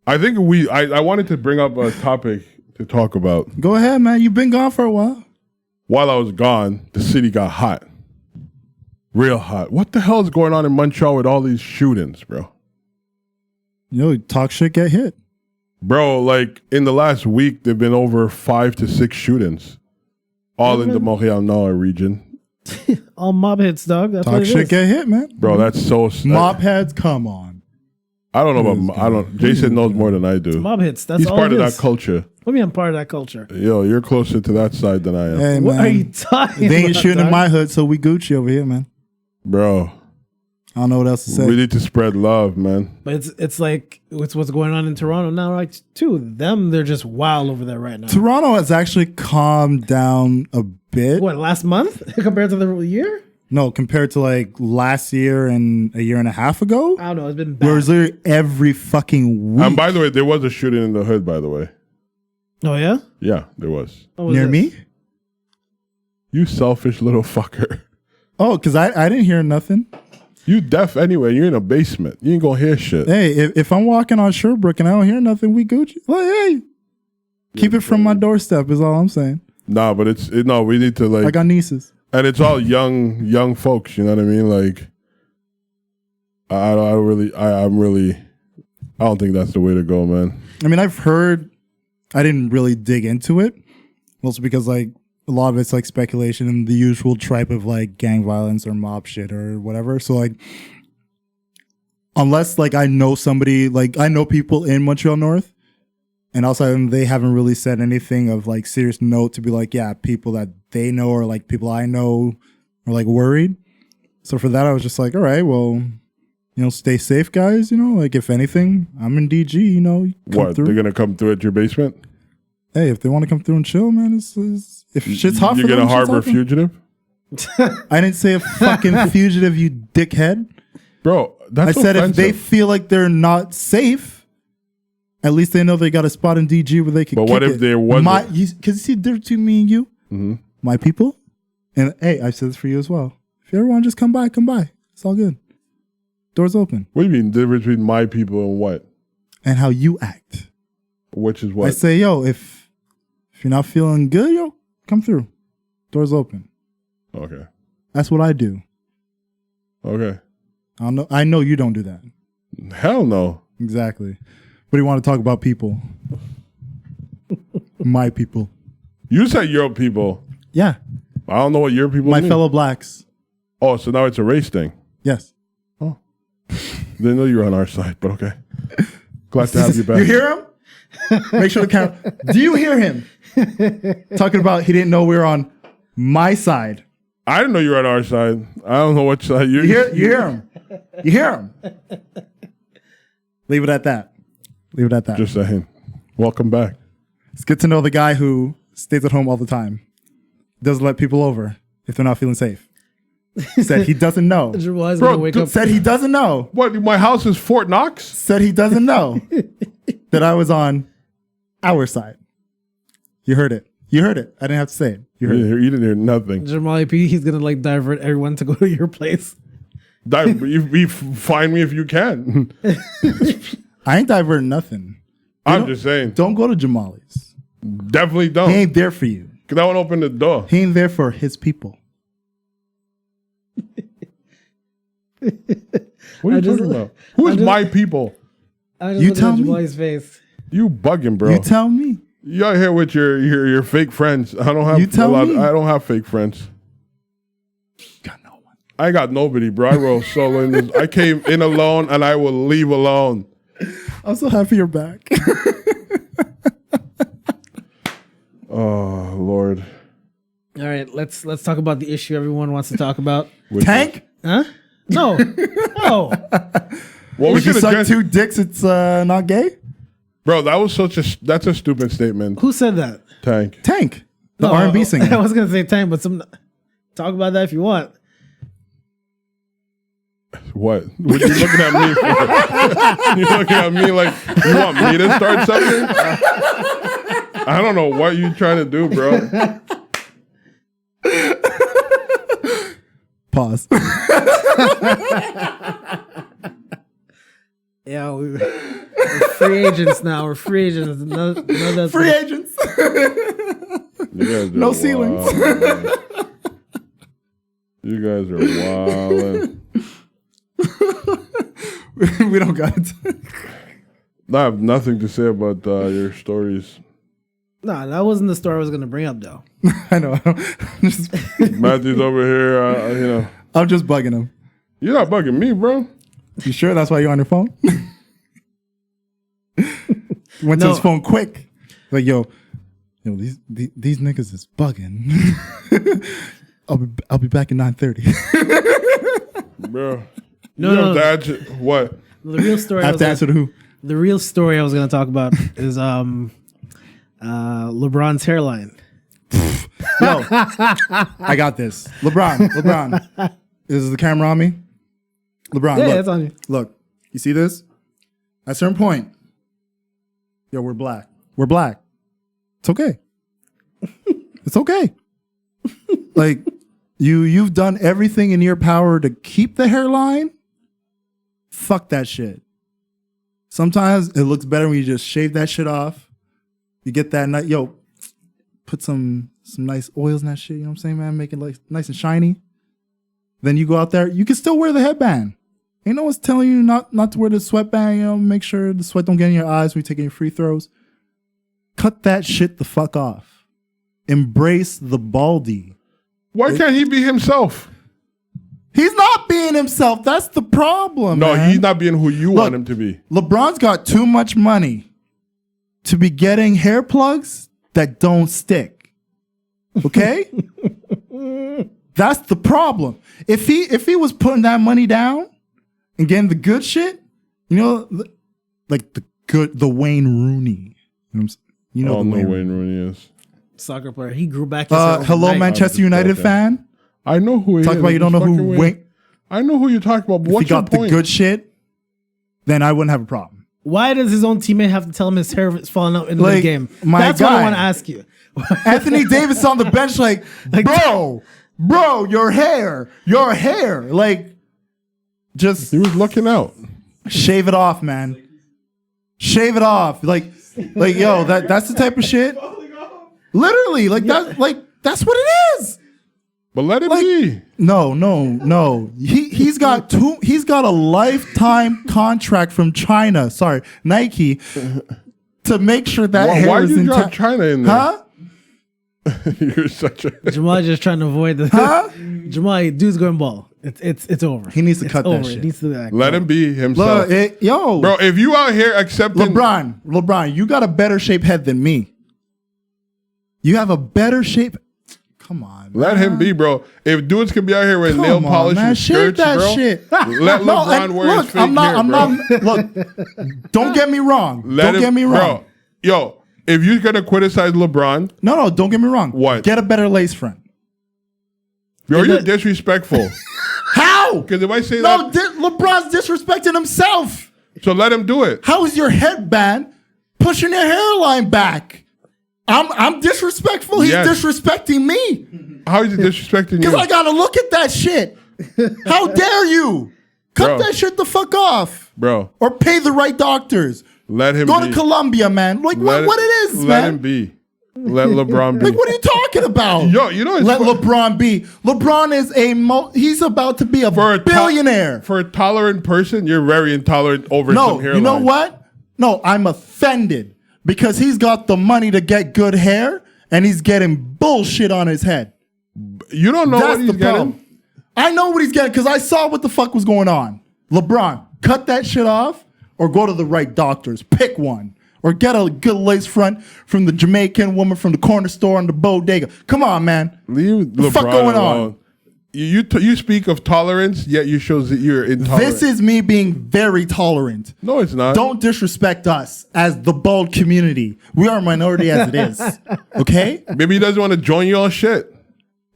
I think I wanted to bring up a topic to talk about. Go ahead, man. You've been gone for a while. While I was gone, the city got hot. Real hot. What the hell is going on in Montreal with all these shootings, bro? You know, talk shit, get hit. Bro, like in the last week, there've been over 5 to 6 shootings. All in the Montreal Nord region. All mob hits, dog. That's talk what it shit, is. get hit, man. Bro, that's so... Mob heads, come on. I don't know about... Jason knows more than I do. Mob hits. That's He's all part it of is. that culture. What do you mean I'm part of that culture? Yo, you're closer to that side than I am. Hey, What man. are you talking They ain't about, shooting in dog? my hood, so we Gucci over here, man. Bro, I don't know what else to say. we need to spread love, man. But it's like what's going on in Toronto now, right? Too. They're just wild over there right now. Toronto has actually calmed down a bit. What, last month compared to the year? No, compared to like last year and a year and a half ago. I don't know. It's been bad. Where it was literally every fucking week. And by the way, there was a shooting in the hood, by the way. Oh yeah. Yeah, there was. What was Near this? me? You selfish little fucker. Oh, because I didn't hear nothing. You deaf anyway. You're in a basement. You ain't gonna hear shit. Hey, if I'm walking on Sherbrooke and I don't hear nothing, we Gucci. Like, hey, keep it from my doorstep is all I'm saying. Nah, but no. We need to like. I got nieces. And it's all young folks. You know what I mean? Like, I don't think that's the way to go, man. I mean, I've heard. I didn't really dig into it, mostly because like a lot of it's like speculation and the usual tripe of like gang violence or mob shit or whatever. So like, unless like I know somebody, like I know people in Montreal North, and outside of them, they haven't really said anything of like serious note to be like, yeah, people that they know or like people I know are like worried. So for that, I was just like, all right, well, stay safe, guys. Like if anything, I'm in DG. Come What? through. They're gonna come through at your basement? Hey, if they want to come through and chill, man, if shit's hot for You're them, gonna shit's harbor hot for them. fugitive, I didn't say a fucking fugitive, you dickhead. bro. That's I said if offensive. they feel like they're not safe, at least they know they got a spot in DG where they can. But kick what if it. there wasn't? Because you see the difference between me and you, my people, and hey, I said this for you as well. If you ever want to just come by, come by. It's all good. Doors open. What do you mean difference between my people and what? And how you act. Which is what? I say, yo, if you're not feeling good, yo, come through. Doors open. Okay. That's what I do. Okay. I know you don't do that. Hell no. Exactly. What do you want to talk about people? My people. You said your people. Yeah. I don't know what your people My mean. fellow blacks. Oh, so now it's a race thing. Yes. Oh. Didn't know you were on our side, but okay. Glad to have you back. You hear him? Make sure the camera. Do you hear him? Talking about he didn't know we were on my side. I didn't know you were on our side. I don't know what side You hear him? You hear him? Leave it at that. Leave it at that. Just saying. Welcome back. It's good to know the guy who stays at home all the time. Doesn't let people over if they're not feeling safe. Said he doesn't know. Jamal's Bro, gonna wake up. Said he doesn't know. What? My house is Fort Knox? Said he doesn't know that I was on our side. You heard it. You heard it. I didn't have to say it. You heard it. You didn't hear nothing. Jamal P, he's gonna like divert everyone to go to your place. You find me if you can. I ain't diverting nothing. I'm just saying. Don't go to Jamali's. Definitely He don't. ain't there for you. Because I won't open the door. He ain't there for his people. What are you talking about? Who's my people? I just You looked tell at me. Jamal's face. You bugging, bro. You tell me. You out here with your fake friends. I don't have You tell me. I don't have fake friends. Got no one. I got nobody, bro. I roll solo in this. I came in alone and I will leave alone. I'm so happy you're back. Oh Lord. All right, let's talk about the issue everyone wants to talk about. Tank? Huh? No, no. Well, we If you should suck address, two dicks, it's not gay? bro. That was that's a stupid statement. Who said that? Tank. Tank, the No, R&B I singer. was gonna say time, but talk about that if you want. What? What are you looking at me for? You looking at me like you want me to start something? I don't know what you trying to do, bro. Pause. Yeah, we're free agents now. We're free agents. Free agents. You guys are No ceilings. wild, man. You guys are wild. We don't got it. I have nothing to say about your stories. Nah, that wasn't the story I was gonna bring up though. I know. I'm just, Matthew's over here, I'm just bugging him. You're not bugging me, bro. You sure that's why you're on your phone? Went to No. his phone quick. Like, yo, these niggas is bugging. I'll be back at 9:30. Bro. No, You no. have to answer- what? The real story. I have to answer to who? The real story I was gonna talk about is LeBron's hairline. Yo, I got this. LeBron. Is the camera on me? LeBron, Yeah, look. it's on you. Look, you see this? At a certain point, yo, we're black. We're black. It's okay. It's okay. Like, you've done everything in your power to keep the hairline. Fuck that shit. Sometimes it looks better when you just shave that shit off. You get that nice, yo, put some nice oils in that shit, you know what I'm saying, man? Make it like nice and shiny. Then you go out there, you can still wear the headband. Ain't no one's telling you not to wear the sweatband, you know, make sure the sweat don't get in your eyes when you're taking your free throws. Cut that shit the fuck off. Embrace the baldy. Why can't he be himself? He's not being himself. That's the problem. No, man. he's not being who you want him to be. LeBron's got too much money to be getting hair plugs that don't stick. Okay? That's the problem. If he was putting that money down and getting the good shit, you know, like the Wayne Rooney. You know, Oh, the no, Wayne Wayne Rooney is. Soccer player. He grew back. Hello, Manchester United fan. I know who he is. Talk about you don't know who Wayne. I know who you're talking about. But If he what's your got the point? good shit, then I wouldn't have a problem. Why does his own teammate have to tell him his hair is falling out in the Like, game? my That's what I guy. want to ask you. Anthony Davis on the bench, like, bro, your hair, like, just He was looking out. shave it off, man. Shave it off, like, yo, that's the type of shit. Literally, like that's what it is. But let him Like, be. No. He's got a lifetime contract from China. Sorry, Nike, to make sure that hair Why is you drop intact. China in there? Huh? You're such a. Jamal just trying to avoid the. Huh? Jamal, dude's going ball. It's over. He needs to It's cut that over. shit. It needs to act. Let him be himself. Look, Bro, if you out here accepting. LeBron, you got a better shaped head than me. You have a better shape. Come on. Let him be, bro. If dudes can be out here with Come nail on, polish man. and Shave skirts, that bro. shit. Let No, LeBron and wear look, his fake hair, bro. Look, don't get me wrong. Let Don't him- get me wrong. Bro, yo, if you're gonna criticize LeBron, No, don't get me wrong. What? Get a better lace front. bro, you're disrespectful. How? Because if I say No, that, LeBron's disrespecting himself. so let him do it. How is your headband pushing your hairline back? I'm disrespectful. He's Yes. disrespecting me How is he disrespecting because you? I gotta look at that shit. How dare you? Cut Bro. that shit the fuck off, Bro, or pay the right doctors. let him Go be. to Colombia, man. Like Let what it is, Let man. him be. Let LeBron be. Like what are you talking about? Yo, you know it's Let LeBron be. LeBron is he's about to be a billionaire. For a tolerant person, you're very intolerant over some No, hairline. you know what? No, I'm offended because he's got the money to get good hair and he's getting bullshit on his head. You don't know That's what he's the getting. problem. I know what he's getting because I saw what the fuck was going on. LeBron, cut that shit off or go to the right doctors. Pick one. Or get a good lace front from the Jamaican woman from the corner store on the bodega. Come on, man. Leave The LeBron fuck going alone. on? You speak of tolerance, yet you show that you're intolerant. This is me being very tolerant. No, it's not. Don't disrespect us as the bald community. We are a minority as it is. Okay? Maybe he doesn't want to join you on shit.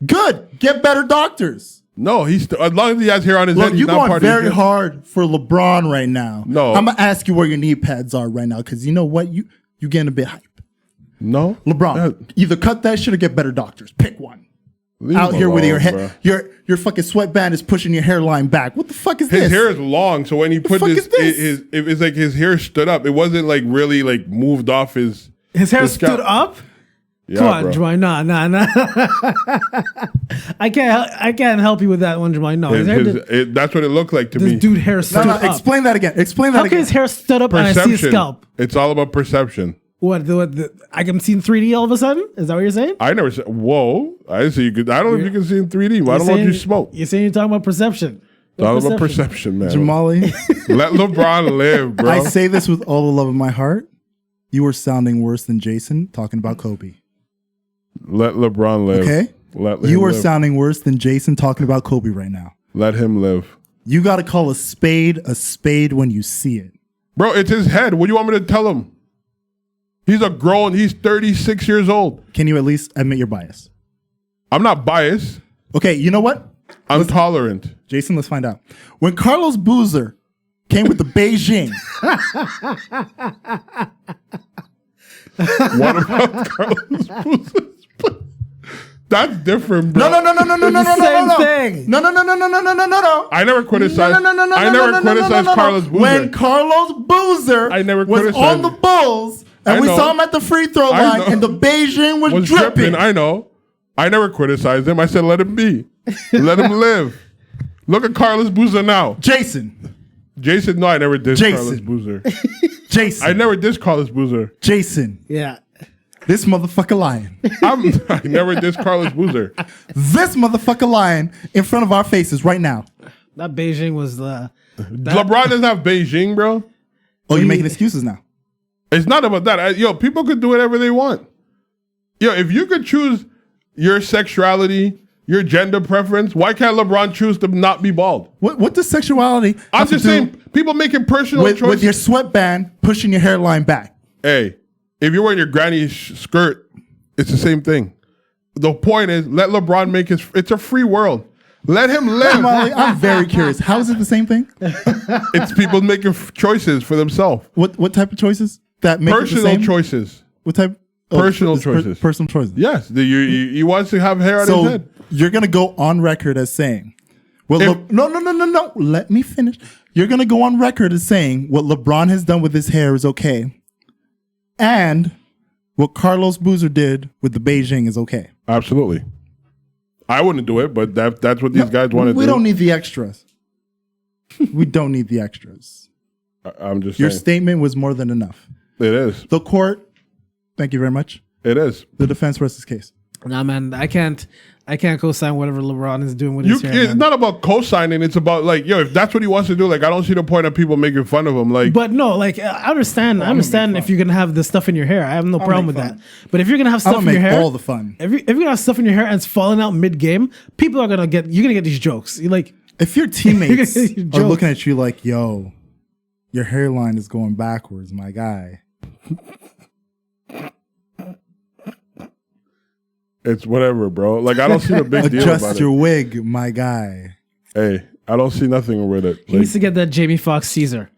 Good. Get better doctors. No, he's as long as he has hair on his Look, head, he's you're not going part of very his hard for LeBron right now. No. I'm going to ask you where your knee pads are right now because you know what? You getting a bit hype. No, LeBron, either cut that shit or get better doctors. Pick one. Leave Out him here with your alone, head, your fucking sweatband is pushing your hairline back. What the fuck is His this? hair is long, so when he put fuck his, is this? it's like his hair stood up. It wasn't like really like moved off his. His hair his scalp. stood up. Yeah, Come on, bro. Jamal. Nah. I can't help you with that one, Jamal. No, his hair That's what it looked like to this me. dude hair stood No, up. explain that again. Explain that How can again. his hair stood up and I see his Perception. scalp? It's all about perception. What I can see in 3D all of a sudden? Is that what you're saying? I never said. Whoa! I didn't see you could. I don't know if you can see in 3D. Why don't you smoke? You're saying you're talking about perception. It's all about perception, man. Jamali, Let LeBron live, bro. I say this with all the love of my heart. You were sounding worse than Jason talking about Kobe. Let LeBron live. Okay? Let him You are live. sounding worse than Jason talking about Kobe right now. Let him live, You got to call a spade when you see it. bro. It's his head. What do you want me to tell him? He's He's 36 years old. Can you at least admit your bias? I'm not biased. Okay, you know what? I'm tolerant. Jason, let's find out. When Carlos Boozer came with the Beijing, What about Carlos Boozer? That's different, bro. no. thing. No. I never criticized. No. I never criticized Carlos Boozer. When Carlos Boozer I never was criticized on the him. Bulls, and I we know. saw him at the free throw I line, know. and the Beijing was dripping. I know. I never criticized him. I said let him be. Let him live. Look at Carlos Boozer now. Jason, No, I never dissed Jason. Carlos Boozer. Jason, I never dissed Carlos Boozer. Jason, Yeah. this motherfucker lying. I never dissed Carlos Boozer. This motherfucker lying in front of our faces right now. That Beijing was the. LeBron doesn't have Beijing, bro. Oh, you're making excuses now. It's not about that. People could do whatever they want. Yo, if you could choose your sexuality your gender preference. Why can't LeBron choose to not be bald? What does sexuality? I'm have to just do saying, people making personal with choices. your sweatband pushing your hairline back. Hey, if you're wearing your granny skirt, it's the same thing. The point is, let LeBron make his. It's a free world. Let him live. Molly, I'm very curious. How is it the same thing? It's people making choices for themselves. What type of choices that make it the Personal same? choices. What type? Personal choices. Personal choices. Yes, he wants to have hair on his So head. you're gonna go on record as saying, well, If- no. Let me finish. You're gonna go on record as saying what LeBron has done with his hair is okay, and what Carlos Boozer did with the Beijing is okay. Absolutely. I wouldn't do it, but that's what these guys want to do. We don't need the extras. We don't need the extras. I'm just Your saying. statement was more than enough. It is. The court, thank you very much. It is. The defense rests his case. Nah, man, I can't co-sign whatever LeBron is doing with You, his hair. it's man. not about co-signing. It's about like, yo, if that's what he wants to do, like, I don't see the point of people making fun of him. Like, But no, like I understand. I understand if you're gonna have the stuff in your hair. I have no problem with make that. fun. But if you're gonna have I'm stuff gonna in your make hair, all the fun. if you're gonna have stuff in your hair and it's falling out mid-game, people are gonna get. You're gonna get these jokes. You're like, If your teammates You're are joking. looking at you like, yo, your hairline is going backwards, my guy. it's whatever, bro. Like, I don't see the big deal about Adjust it. your wig, my guy. Hey, I don't see nothing with it. he Like, needs to get that Jamie Foxx Caesar.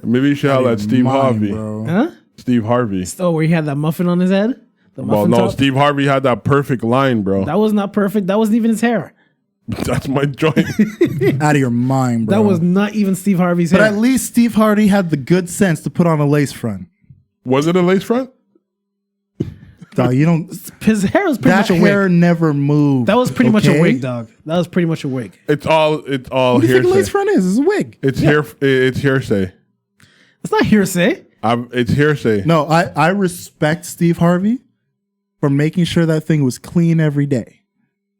maybe you should have that Steve Mine, Harvey. bro. Huh? Steve Harvey. Oh, where he had that muffin on his head. The Well, muffin no, top? Steve Harvey had that perfect line, bro. That was not perfect. That wasn't even his hair. That's my joint. Out of your mind, bro. That was not even Steve Harvey's But hair. at least Steve Harvey had the good sense to put on a lace front. Was it a lace front? Dog, you don't. His hair was pretty That much a hair wig. never moved. That was pretty much a okay? wig, dog. That was pretty much a wig. It's all What do you think a lace hearsay. front is? It's a wig. It's hearsay. It's not hearsay. It's hearsay. No, I respect Steve Harvey for making sure that thing was clean every day.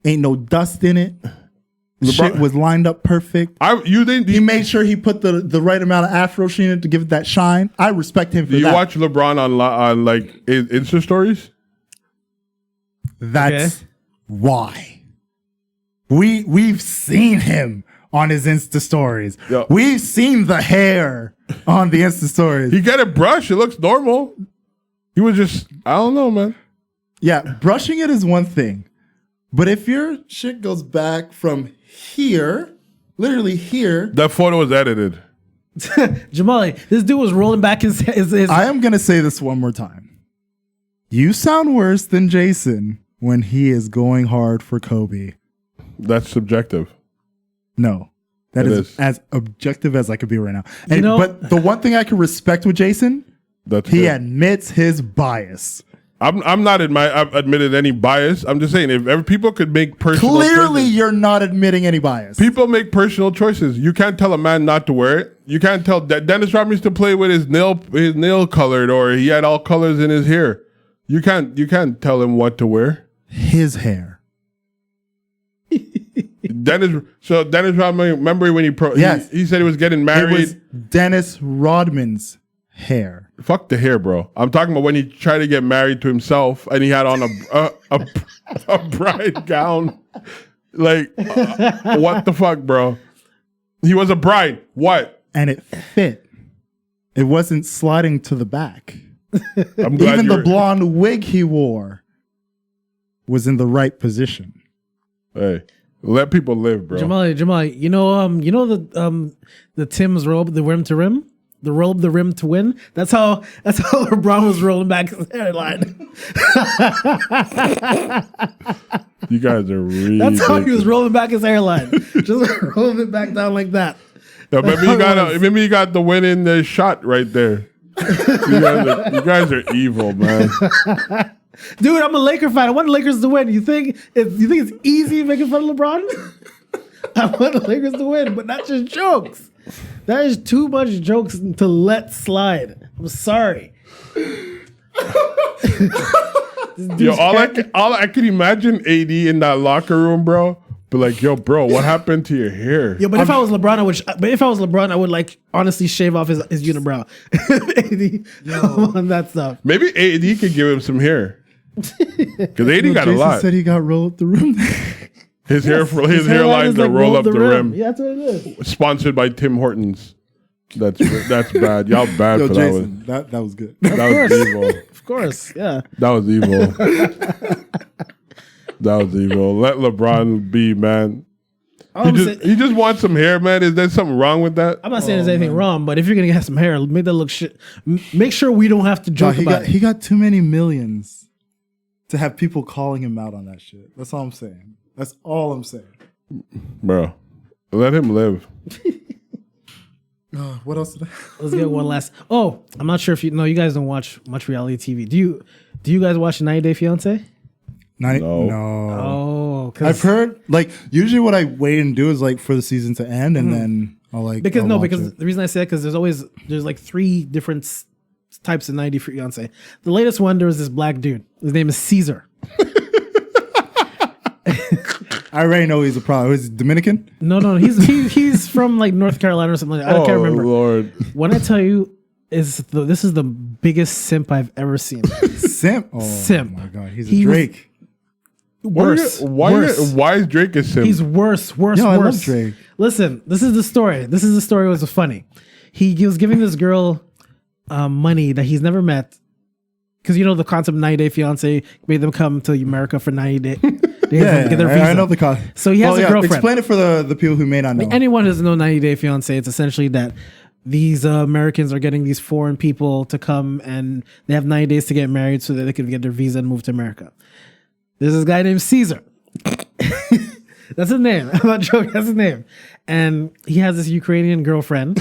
Ain't no dust in it. Shit was lined up perfect. You didn't. He made sure he put the right amount of afro sheen in it to give it that shine. I respect him for Do you that. watch LeBron on like Insta stories? That's why. We've seen him on his Insta stories. Yo. We've seen the hair on the Insta stories. He got it brushed. It looks normal. He was just, I don't know, man. Yeah, brushing it is one thing. But if your shit goes back from here, literally here, That photo was edited. Jamali, this dude was rolling back his I am going to say this one more time. You sound worse than Jason when he is going hard for Kobe. That's subjective. No. That It is is. as objective as I could be right now. And, know- but the one thing I can respect with Jason, That's he good. admits his bias. I'm not I've admitted any bias. I'm just saying if every people could make personal Clearly, choices. you're not admitting any bias. People make personal choices. You can't tell a man not to wear it. You can't tell that Dennis Rodman used to play with his nail colored, or he had all colors in his hair. You can't tell him what to wear. His hair. Dennis Rodman, remember when Yes. he said he was getting It married? was Dennis Rodman's hair. Fuck the hair, bro. I'm talking about when he tried to get married to himself and he had on a bride gown. Like, what the fuck, bro? He was a bride. What? And it fit. It wasn't sliding to the back. I'm glad Even the you're- blonde wig he wore was in the right position. Hey, let people live, bro. Jamali, you know the Tim's robe, the rim to rim, the robe, the rim to win. That's how LeBron was rolling back his hairline. You guys are really. That's how he was rolling back his hairline, just rolling it back down like that. Maybe you got the winning shot right there. You guys are evil, man. Dude, I'm a Laker fan. I want the Lakers to win. You think it's easy making fun of LeBron? I want the Lakers to win, but not just jokes. That is too much jokes to let slide. I'm sorry. Yo, all I can imagine AD in that locker room, bro. Be like, yo, bro, what happened to your hair? Yo, but if I was LeBron, I would like honestly shave off his unibrow. AD on that stuff. Maybe AD could give him some hair. Because 80 got a Jason lot. said he got roll up the rim. His hairline's a roll up the rim. Yeah, that's what it is. Sponsored by Tim Hortons. That's bad. Y'all bad Yo, for Jason, that was good. that one. That was evil. Of course, yeah. That was evil. That was evil. Let LeBron be, man. He just wants some hair, man. Is there something wrong with that? I'm not saying there's anything wrong, but if you're gonna have some hair, make that look shit. Make sure we don't have to joke about it. He got too many millions to have people calling him out on that shit. That's all I'm saying. That's all I'm saying. Bro, let him live. What else did I? Let's get one last. Oh, I'm not sure if you guys don't watch much reality TV. Do you guys watch 90 Day Fiance? No. Oh, I've heard like usually what I wait and do is like for the season to end and then I'll like because I'll watch the reason I say it because there's like 3 different types of 90 Day Fiance. The latest one, there was this black dude. His name is Caesar. I already know he's a problem. Is he Dominican? No, he's from like North Carolina or something like that. I can't remember. Lord. When I tell you, this is the biggest simp I've ever seen. Simp? Oh Simp. my god, he's a Drake. Worse. Why is Drake a simp? He's worse. I love Drake. Listen, this is the story. Was funny. He was giving this girl money that he's never met. Because you know the concept of 90 Day Fiance made them come to America for 90 days. I know the concept. So he has a girlfriend. Explain it for the people who may not know. Anyone who doesn't know 90 Day Fiance, it's essentially that these Americans are getting these foreign people to come and they have 90 days to get married so that they can get their visa and move to America. There's this guy named Caesar. That's his name. I'm not joking. That's his name. And he has this Ukrainian girlfriend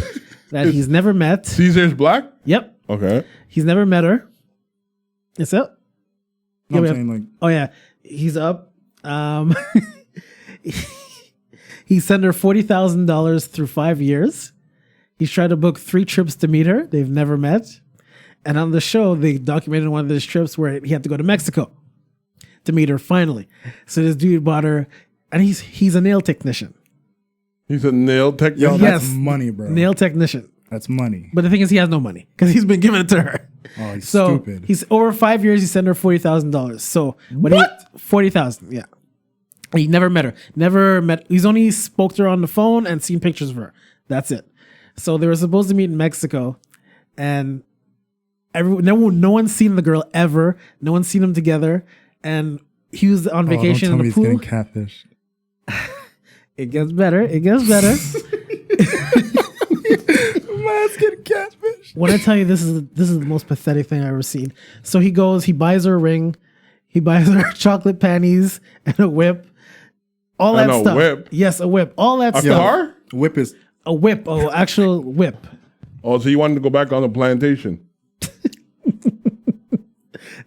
that he's never met. Caesar's black? Yep. Okay. He's never met her. It's up. I'm saying like, Oh yeah, he's up. He sent her $40,000 through 5 years. He's tried to book 3 trips to meet her. They've never met. And on the show, they documented one of his trips where he had to go to Mexico to meet her finally. So this dude bought her, and he's a nail technician. He's a nail technician? yo, that's money, bro. Nail technician. That's money. But the thing is, he has no money because he's been giving it to her. Oh, he's So stupid. he's over 5 years. He sent her $40,000. So when What? 40,000? Yeah. He never met her. Never met. He's only spoke to her on the phone and seen pictures of her. That's it. So they were supposed to meet in Mexico, and no one's seen the girl ever. No one's seen them together, and he was on vacation don't tell in me the pool. he's getting catfish. It gets better. It gets better. Man's getting catfish. When I tell you this is the most pathetic thing I've ever seen. So he goes, he buys her a ring, he buys her chocolate panties and a whip, all And that a stuff. whip? Yes, a whip, all that A stuff. car? Whip is A whip, actual whip. Oh, so you wanted to go back on the plantation?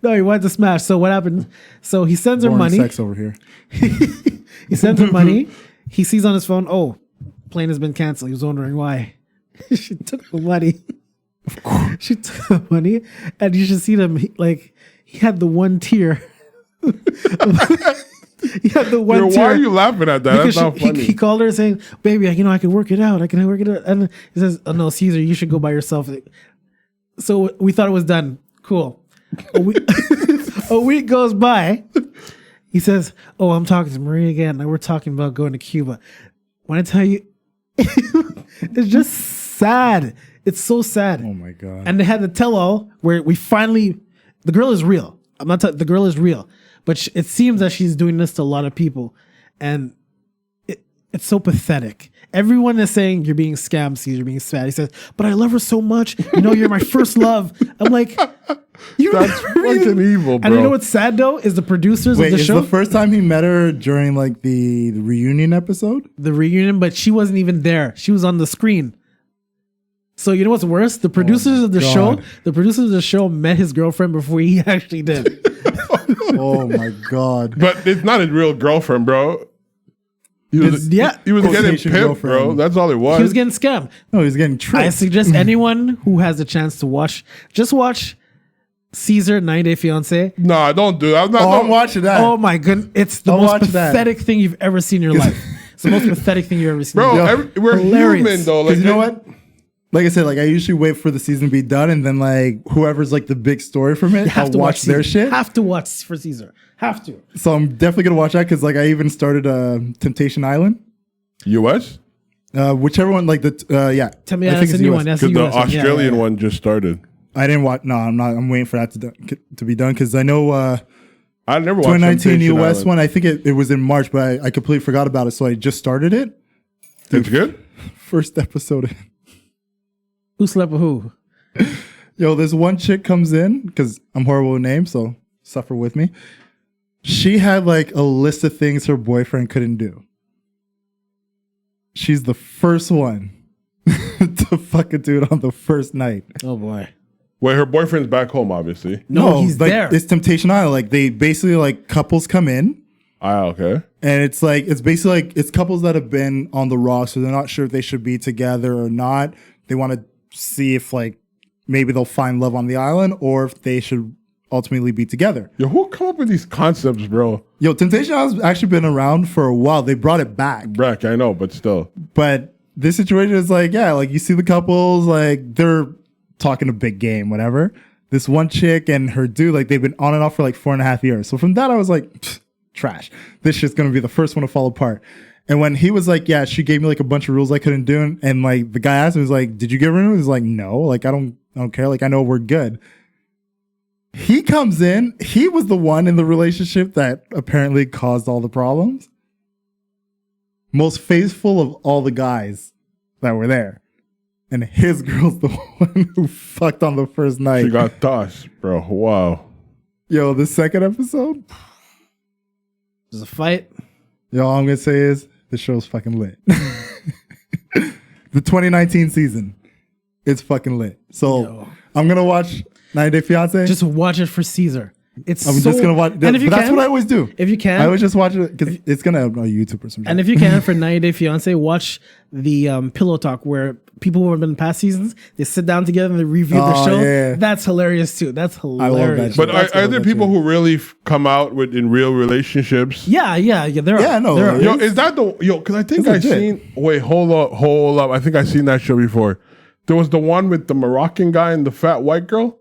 No, he wanted to smash. So what happened? So he sends her boring money. sex over here. He sends her money. He sees on his phone, oh, plane has been canceled. He was wondering why. She took the money. Of course. She took the money, and you should see them. He had the one tear. He had the one tear. Why are you laughing at that? That's not funny. He called her saying, baby, I can work it out. I can work it out. And he says, oh, no, Caesar, you should go by yourself. So we thought it was done. Cool. A week goes by. He says, oh, I'm talking to Marie again. And we're talking about going to Cuba. When I tell you, it's just sad. It's so sad. Oh my god. And they had the tell-all where we finally, the girl is real. The girl is real. But it seems that she's doing this to a lot of people. And it's so pathetic. Everyone is saying you're being scammed, Caesar, you're being sad. He says, but I love her so much. You know, you're my first love. I'm like, That's fucking evil, bro. and you know what's sad though is the producers Wait, of the is show, the first time he met her during like the reunion episode? the reunion, but she wasn't even there. She was on the screen. So you know what's worse? The producers of the show met his girlfriend before he actually did. Oh my god. But it's not his real girlfriend, bro. He was getting Quotation pimped, bro. girlfriend. That's all it was. He was getting scammed. No, he's getting I tricked. suggest anyone who has a chance to watch, just watch Caesar 90 Day Fiance. Nah, don't do that. I'm watching that. Oh my goodness. It's the I'll most watch that. pathetic thing you've ever seen in your life. It's the most pathetic thing you've ever seen. Bro, Yo, we're hilarious. human, though. Like, Because you know what? like I said, like I usually wait for the season to be done, and then like whoever's like the big story from it, I'll watch their shit. Have to watch for Caesar. Have to. So I'm definitely gonna watch that because like I even started Temptation Island. US? Whichever one, like Tell me that's a new one. That's Because the US one. Australian one just started. I didn't watch. No, I'm not. I'm waiting for that to be done because I know I never watched 2019 Temptation US Island. one. I think it was in March, but I completely forgot about it. So I just started it. It's good? First episode. Who slept with who? Yo, this one chick comes in because I'm horrible with names, so suffer with me. She had like a list of things her boyfriend couldn't do. She's the first one to fuck a dude on the first night. Oh boy. Wait, her boyfriend's back home, obviously. No, he's like, there. It's Temptation Island. Like they basically like couples come in. Okay. And it's basically like it's couples that have been on the rock, so they're not sure if they should be together or not. They want to see if like maybe they'll find love on the island or if they should ultimately be together. Yo, who come up with these concepts, bro? Yo, Temptation Island's actually been around for a while. They brought it back. Brack, I know, but still. But this situation is like, yeah, like you see the couples, like they're talking a big game, whatever. This one chick and her dude, like they've been on and off for like 4.5 years. So from that, I was like, trash. This shit's gonna be the first one to fall apart. And when he was like, yeah, she gave me like a bunch of rules I couldn't do, and like the guy asked him, he was like, did you give her? He was like, no, like I don't care. Like I know we're good. He comes in. He was the one in the relationship that apparently caused all the problems. Most faithful of all the guys that were there. And his girl's the one who fucked on the first night. She got tossed, bro. Wow. Yo, the second episode. There's a fight. Yo, all I'm going to say is the show's fucking lit. The 2019 season. It's fucking lit. So Yo. I'm going to watch 90 Day Fiancé. Just watch it for Caesar. I'm just gonna watch. And if you that's can, what I always do. If you can, I always just watch it because it's gonna have on YouTube or something. and if you can, for 90 Day Fiance, watch the Pillow Talk where people who have been in past seasons they sit down together and they review the show. Yeah. That's hilarious too. That's hilarious. love that But That's are there what people that's who really come out with in real relationships? Yeah. There are. Yeah, no, There are. Yo, is that the Because I think I It's legit. seen. Wait, hold up. I think I seen that show before. There was the one with the Moroccan guy and the fat white girl,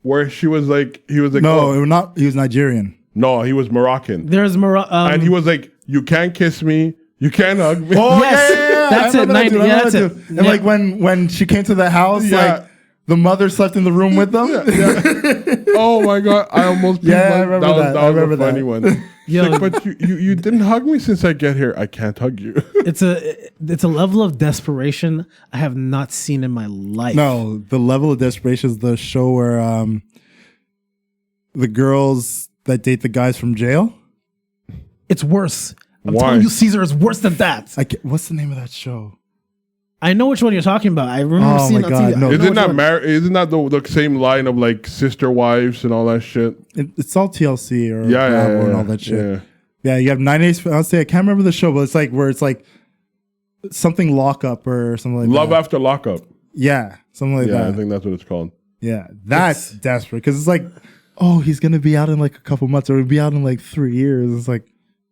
where he was like, no, not. He was Nigerian. no, he was Moroccan, There's and he was like, you can't kiss me, you can't hug me. Oh Yes, that's I it, remember that 90 dude, I yeah, remember that's that it. dude. And Yeah. like when she came to the house, Yeah. like the mother slept in the room with them. Oh my god, I almost peed Yeah, I my- remember was, that. That I was remember a funny that. one. Yo. Like, but you didn't hug me since I get here. I can't hug you. it's a level of desperation I have not seen in my life. No, the level of desperation is the show where the girls that date the guys from jail. It's worse. I'm Why? telling you, Caesar is worse than that. What's the name of that show? I know which one you're talking about. I remember Oh seeing my it God, on TV. no. I know Isn't which that one. Isn't that the same line of like sister wives and all that shit? It's all TLC or Yeah, Bravo and all that shit. Yeah. Yeah, you have 9 Days Fiancé. I can't remember the show, but it's like where it's like something lockup or something like Love that. After Lockup. Yeah, something like Yeah, I that. think that's what it's called. Yeah, that's desperate because it's like, oh, he's gonna be out in like a couple months or he'll be out in like 3 years. It's like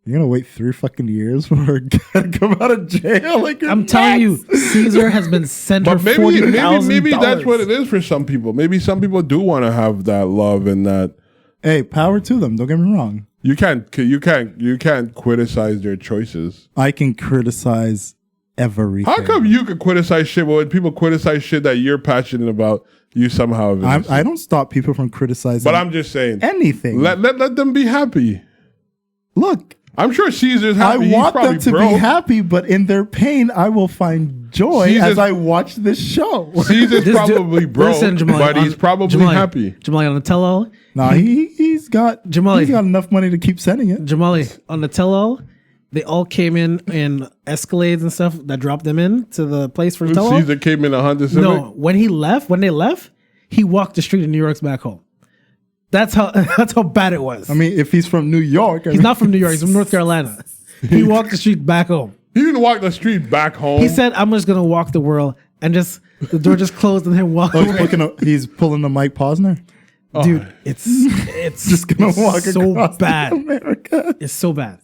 you're gonna wait 3 fucking years for a guy to come out of jail. Like I'm telling you, Caesar has been sent But for maybe that's what $40,000. it is for some people. Maybe some people do want to have that love and that. Hey, power to them. Don't get me wrong. You can't criticize their choices. I can criticize everything. How come you could criticize shit, but when people criticize shit that you're passionate about, you somehow have I don't stop people from criticizing. But I'm just saying, anything. let them be happy. Look, I'm sure Caesar's I happy. He's want probably them to broke. be happy, but in their pain, I will find joy Caesar's- as I watch this show. Caesar's This probably dude- broke, listen, Jamali, but he's probably happy. Jamali on the tell-all. Nah, he's got Jamali. he's got enough money to keep sending it. Jamali on the tell-all. They all came in Escalades and stuff that dropped them in to the place for the tell-all. Caesar came in a Honda Civic. No, when they left, he walked the street in New York's back home. That's how bad it was. I mean, if he's from New York, He's not from New York. He's from North Carolina. He walked the street back home. He didn't walk the street back home. He said, "I'm just gonna walk the world," and just the door just closed and him walk away. He's pulling a Mike Posner. Dude, it's Just gonna walk so across bad. America. It's so bad.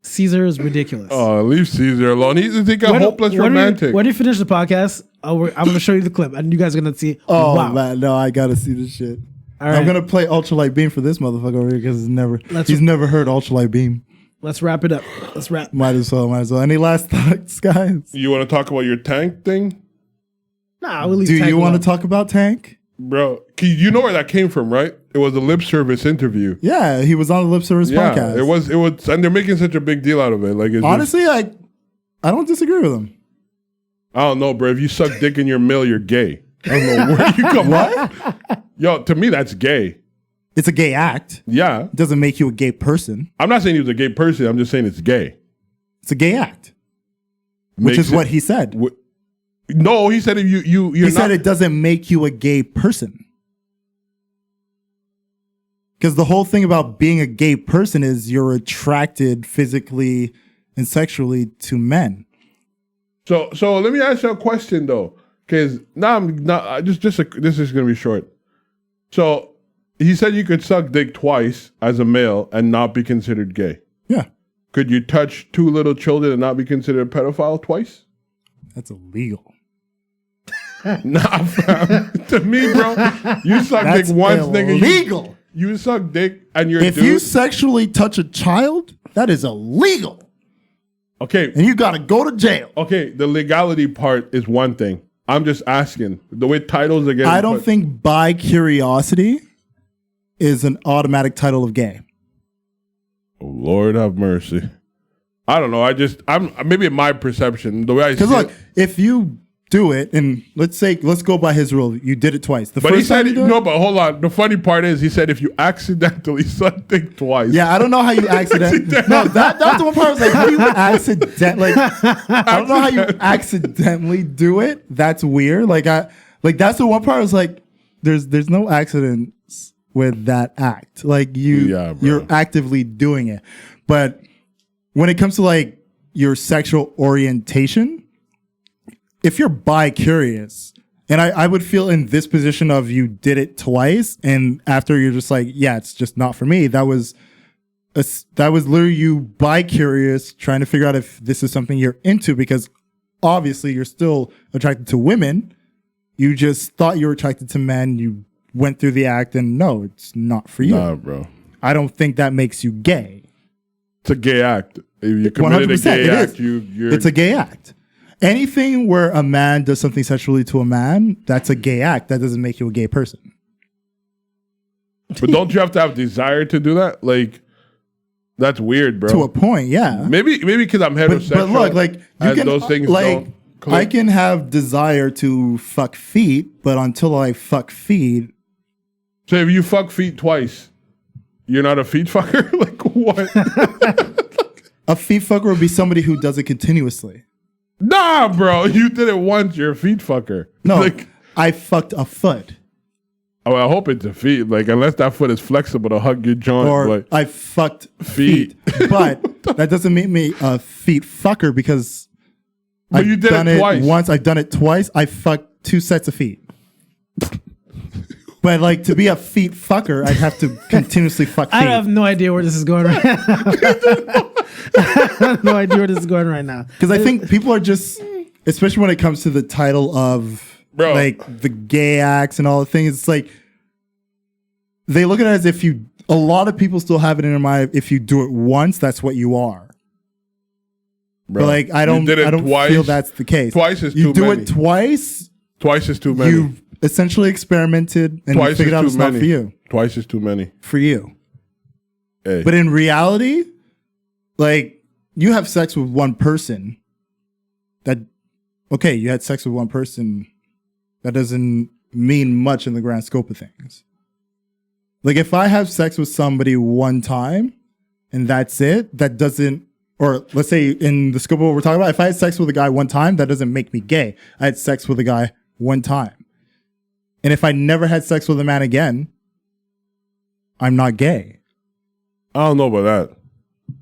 Caesar is ridiculous. Oh, leave Caesar alone. He's a hopeless romantic. When you finish the podcast, I'm going to show you the clip, and you guys are going to see. Oh, wow. man, no, I gotta see this shit. All right. I'm gonna play Ultralight Beam for this motherfucker over here because he's Let's- never heard Ultralight Beam. Let's wrap it up. Let's wrap. Might as well. Any last thoughts, guys? You want to talk about your tank thing? Nah, we'll leave Do Tank you want to alone. talk about Tank? Bro, you know where that came from, right? It was a lip service interview. Yeah, he was on the Lip Service podcast. It was, and they're making such a big deal out of it. Like, it's Honestly, I don't disagree with him. I don't know, bro. If you suck dick in your mail, you're gay. I don't know where you come. What? Yo, to me, that's gay. It's a gay act. Yeah, It doesn't make you a gay person. I'm not saying he was a gay person. I'm just saying it's gay. It's a gay act, which Makes is what he said. No, he said if you're He not. said it doesn't make you a gay person. Because the whole thing about being a gay person is you're attracted physically and sexually to men. So let me ask you a question though, because now I'm not this is gonna be short. So he said you could suck dick twice as a male and not be considered gay. Yeah, Could you touch two little children and not be considered a pedophile twice? that's illegal. Nah, fam. To me, bro, you suck That's dick once, nigga. illegal. You suck dick and you're If dude. you sexually touch a child, that is illegal. Okay, And you got to go to jail. okay. The legality part is one thing. I'm just asking the way titles are getting. I don't put- think bi curiosity is an automatic title of gay. Oh, Lord have mercy. I don't know. I'm maybe in my perception, the way I see Because look, it. if you do it, and let's go by his rule, you did it twice. The But he first said, time you do it, no, but hold on. The funny part is he said if you accidentally suck dick twice. yeah, I don't know how you accidentally. No, that's the one part. I was like, how do you accidentally? I don't know how you accidentally do it. That's weird. That's the one part. I was like, there's no accidents with that act. Like Yeah, bro. you're actively doing it. But when it comes to like your sexual orientation, if you're bi-curious, and I would feel in this position of you did it twice, and after you're just like, yeah, it's just not for me. That was literally you bi-curious, trying to figure out if this is something you're into, because obviously you're still attracted to women. You just thought you were attracted to men. You went through the act, and no, it's not for you. Nah, bro. I don't think that makes you gay. It's a gay act. If you committed a 100%, gay it act, is. you're It's a gay act. Anything where a man does something sexually to a man, that's a gay act. That doesn't make you a gay person. But don't you have to have desire to do that? Like, that's weird, bro. To a point, yeah. Maybe because I'm heterosexual. But look, like you and can those things like don't click. I can have desire to fuck feet, but until I fuck feet, So if you fuck feet twice, you're not a feet fucker? Like what? a feet fucker would be somebody who does it continuously. Nah, bro. You did it once, you're a feet fucker. No, Like, I fucked a foot, oh, I hope it's a feet. Like, unless that foot is flexible to hug your joint. or like, I fucked feet. But that doesn't make me a feet fucker because But I've you did done it it twice. once. I've done it twice. I fucked 2 sets of feet. But like to be a feet fucker, I'd have to continuously fuck feet. I have no idea where this is going right now. I have no idea where this is going right now. Because I think people are just, especially when it comes to the title of Bro. like the gay acts and all the things, it's like they look at it as if a lot of people still have it in their mind. If you do it once, that's what you are. bro, But like I you don't did it twice. feel that's the case. Twice is you too do many. it twice, Twice is too many. you've essentially experimented and you Twice figured is out too it's many. not for you. Twice is too many. For you. Hey. But in reality, like you have sex with one person you had sex with one person. That doesn't mean much in the grand scope of things. Like if I have sex with somebody one time and that's it, that doesn't, or let's say in the scope of what we're talking about, if I had sex with a guy one time, that doesn't make me gay. I had sex with a guy one time. And if I never had sex with a man again, I'm not gay. I don't know about that.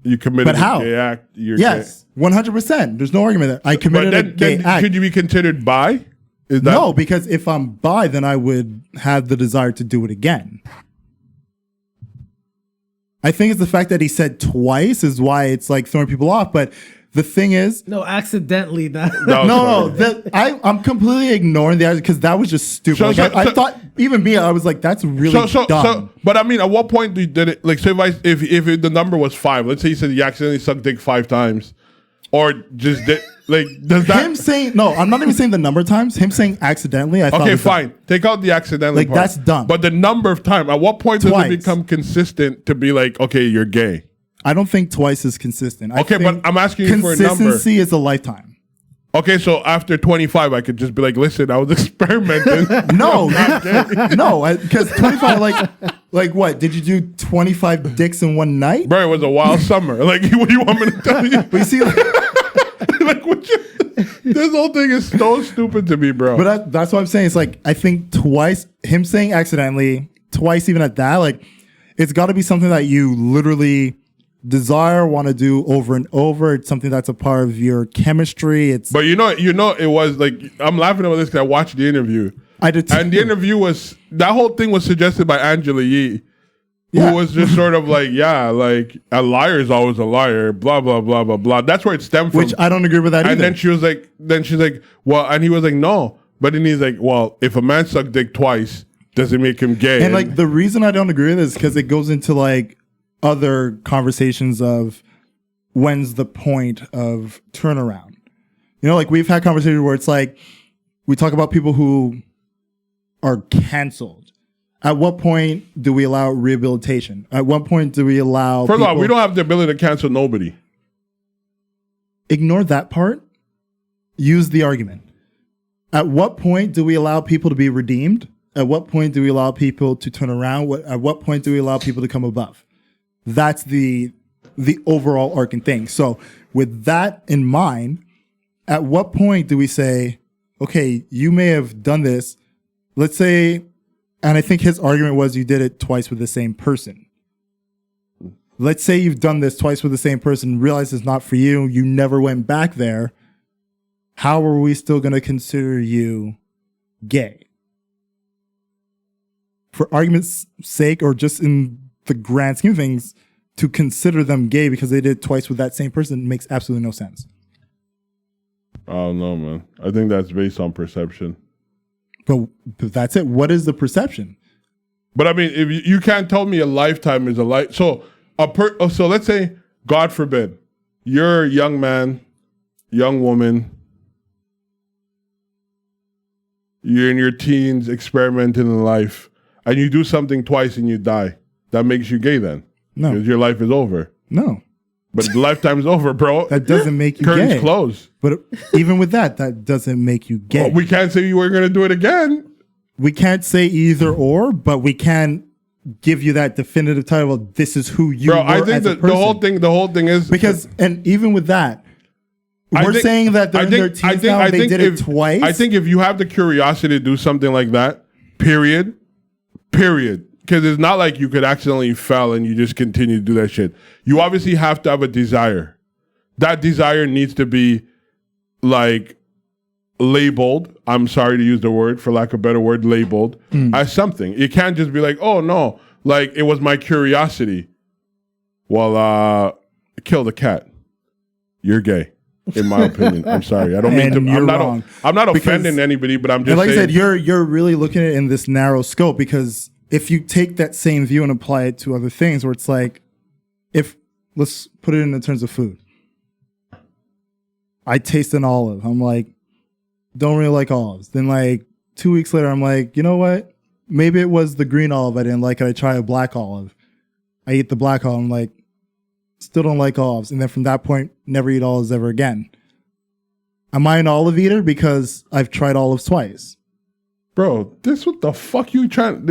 You committed But how? a gay act. You're Yes, 100%. There's no argument there. I gay. But committed a gay then act. could you be considered bi? Is that, No, because if I'm bi, then I would have the desire to do it again. I think it's the fact that he said twice is why it's like throwing people off. But the thing is, No, accidentally. Not. I'm completely ignoring the because that was just stupid. I thought even me, I was like, that's really dumb. But I mean, at what point did it like? So if the number was 5, let's say he said he accidentally sucked dick 5 times, or just did like does that him saying no? I'm not even saying the number of times. Him saying accidentally. I thought okay, fine. Take out the accidentally. Like part. that's dumb. But the number of time. At what point does it become consistent to be like, okay, you're gay? I don't think twice is consistent. Okay, but I'm asking you for a number. Consistency is a lifetime. Okay, so after 25, I could just be like, listen, I was experimenting. No, because 25, like what? Did you do 25 dicks in one night? Bro, it was a wild summer. Like, what do you want me to tell you? But you see, like this whole thing is so stupid to me, bro. But that's what I'm saying. It's like, I think twice, him saying accidentally, twice even at that, like, it's got to be something that you literally desire, want to do over and over. It's something that's a part of your chemistry. But you know, it was like, I'm laughing about this because I watched the interview. I did too. And the interview that whole thing was suggested by Angela Yee, who was just sort of like, yeah, like a liar is always a liar, blah, blah, blah, blah, blah. That's where it stemmed from. Which I don't agree with that either. And then she's like, well, and he was like, no. But then he's like, well, if a man sucked dick twice, does it make him gay? And like the reason I don't agree with this is because it goes into like other conversations of when's the point of turnaround. You know, like we've had conversations where it's like we talk about people who are canceled. At what point do we allow rehabilitation? At what point do we allow First of all, we don't have the ability to cancel nobody. Ignore that part. Use the argument. At what point do we allow people to be redeemed? At what point do we allow people to turn around? At what point do we allow people to come above? That's the overall arcing thing. So with that in mind, at what point do we say, okay, you may have done this. Let's say, and I think his argument was you did it twice with the same person. Let's say you've done this twice with the same person, realize it's not for you, you never went back there. How are we still going to consider you gay? For argument's sake, or just in the grand scheme of things, to consider them gay because they did it twice with that same person makes absolutely no sense. I don't know, man. I think that's based on perception. But that's it. What is the perception? But I mean, if you can't tell me a lifetime is a life. So so let's say, God forbid, you're a young man, young woman, you're in your teens, experimenting in life, and you do something twice and you die. That makes you gay then? No. Because your life is over. No. But the lifetime's over, bro. That doesn't make you Curtains gay. closed. But even with that doesn't make you gay. Well, we can't say you were going to do it again. We can't say either or, but we can give you that definitive title of this is who you bro, were I think as a the person. whole thing is because, and even with that, we're saying that they're in their teens now and they did it twice. I think if you have the curiosity to do something like that, period, because it's not like you could accidentally fell and you just continue to do that shit. You obviously have to have a desire. That desire needs to be like labeled. I'm sorry to use the word, for lack of a better word, labeled as something. It can't just be like, oh no, like it was my curiosity. Well, kill the cat. You're gay. In my opinion, I'm sorry. I don't mean to. I'm not offending anybody, but I'm just. Like saying, I said, you're really looking at it in this narrow scope because if you take that same view and apply it to other things, where it's like, let's put it in the terms of food. I taste an olive. I'm like, don't really like olives. Then like 2 weeks later, I'm like, you know what? Maybe it was the green olive I didn't like. I try a black olive. I eat the black olive. I'm like, still don't like olives. And then from that point, never eat olives ever again. Am I an olive eater because I've tried olives twice? Bro, what the fuck you trying?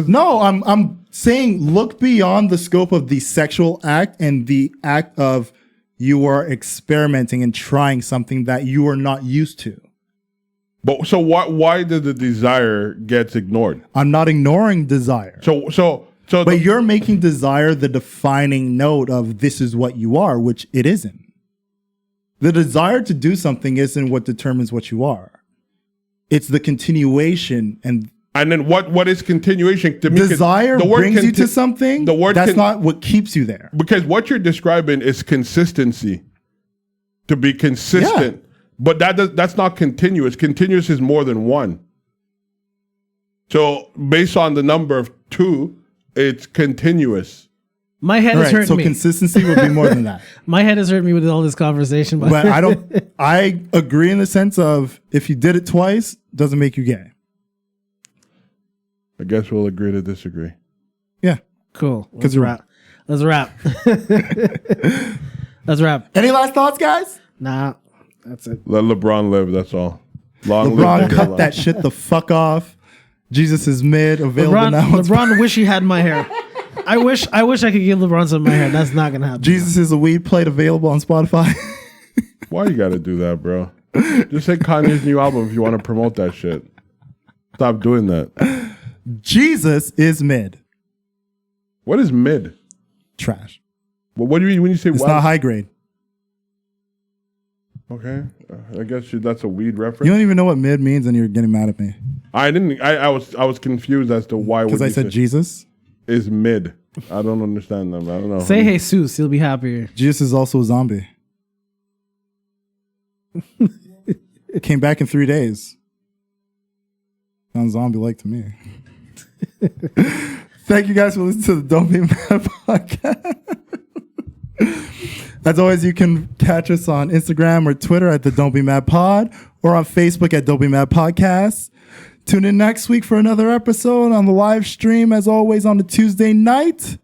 No, I'm saying look beyond the scope of the sexual act and the act of you are experimenting and trying something that you are not used to. But so why did the desire gets ignored? I'm not ignoring desire. But you're making desire the defining note of this is what you are, which it isn't. The desire to do something isn't what determines what you are. It's the continuation and And then what is continuation? To me, 'cause Desire brings you to something. The word that's not what keeps you there. Because what you're describing is consistency. To be consistent. Yeah. But that's not continuous. Continuous is more than one. So based on the number of 2, it's continuous. My head is hurting so me. Consistency would be more than that. My head has hurt me with all this conversation. But I agree in the sense of if you did it twice, doesn't make you gay. I guess we'll agree to disagree. Yeah. Cool. Let's wrap. Let's wrap. Let's wrap. Any last thoughts, guys? Nah, that's it. Let LeBron live, that's all. Long LeBron, live cut that shit the fuck off. Jesus is mid, available now. LeBron wish he had my hair. I wish I could give LeBron some of my hair. That's not gonna happen. Jesus is a weed plate available on Spotify. Why you gotta do that, bro? Just say Kanye's new album if you want to promote that shit. Stop doing that. Jesus is mid. What is mid? Trash. Well, what do you mean when you say It's not high grade. Okay, I guess that's a weed You reference. don't even know what mid means, and you're getting mad at me I didn't. I was confused as to why. because I said Jesus. Is mid. I don't understand them. I don't know. Say Jesus, he'll be happier. Jesus is also a zombie. Came back in 3 days. Sounds zombie-like to me. Thank you guys for listening to the Don't Be Mad podcast. As always, you can catch us on Instagram or Twitter at the Don't Be Mad Pod or on Facebook at Don't Be Mad Podcast. Tune in next week for another episode on the live stream, as always, on the Tuesday night.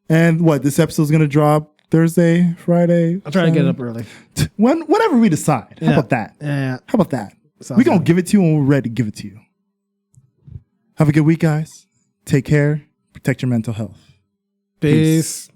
And this episode's going to drop Thursday, Friday? I'll try to get it up early. Whenever we decide. How about that? Yeah. How about that? Sounds We're going to good. give it to you when we're ready to give it to you. Have a good week, guys. Take care. Protect your mental health. Peace.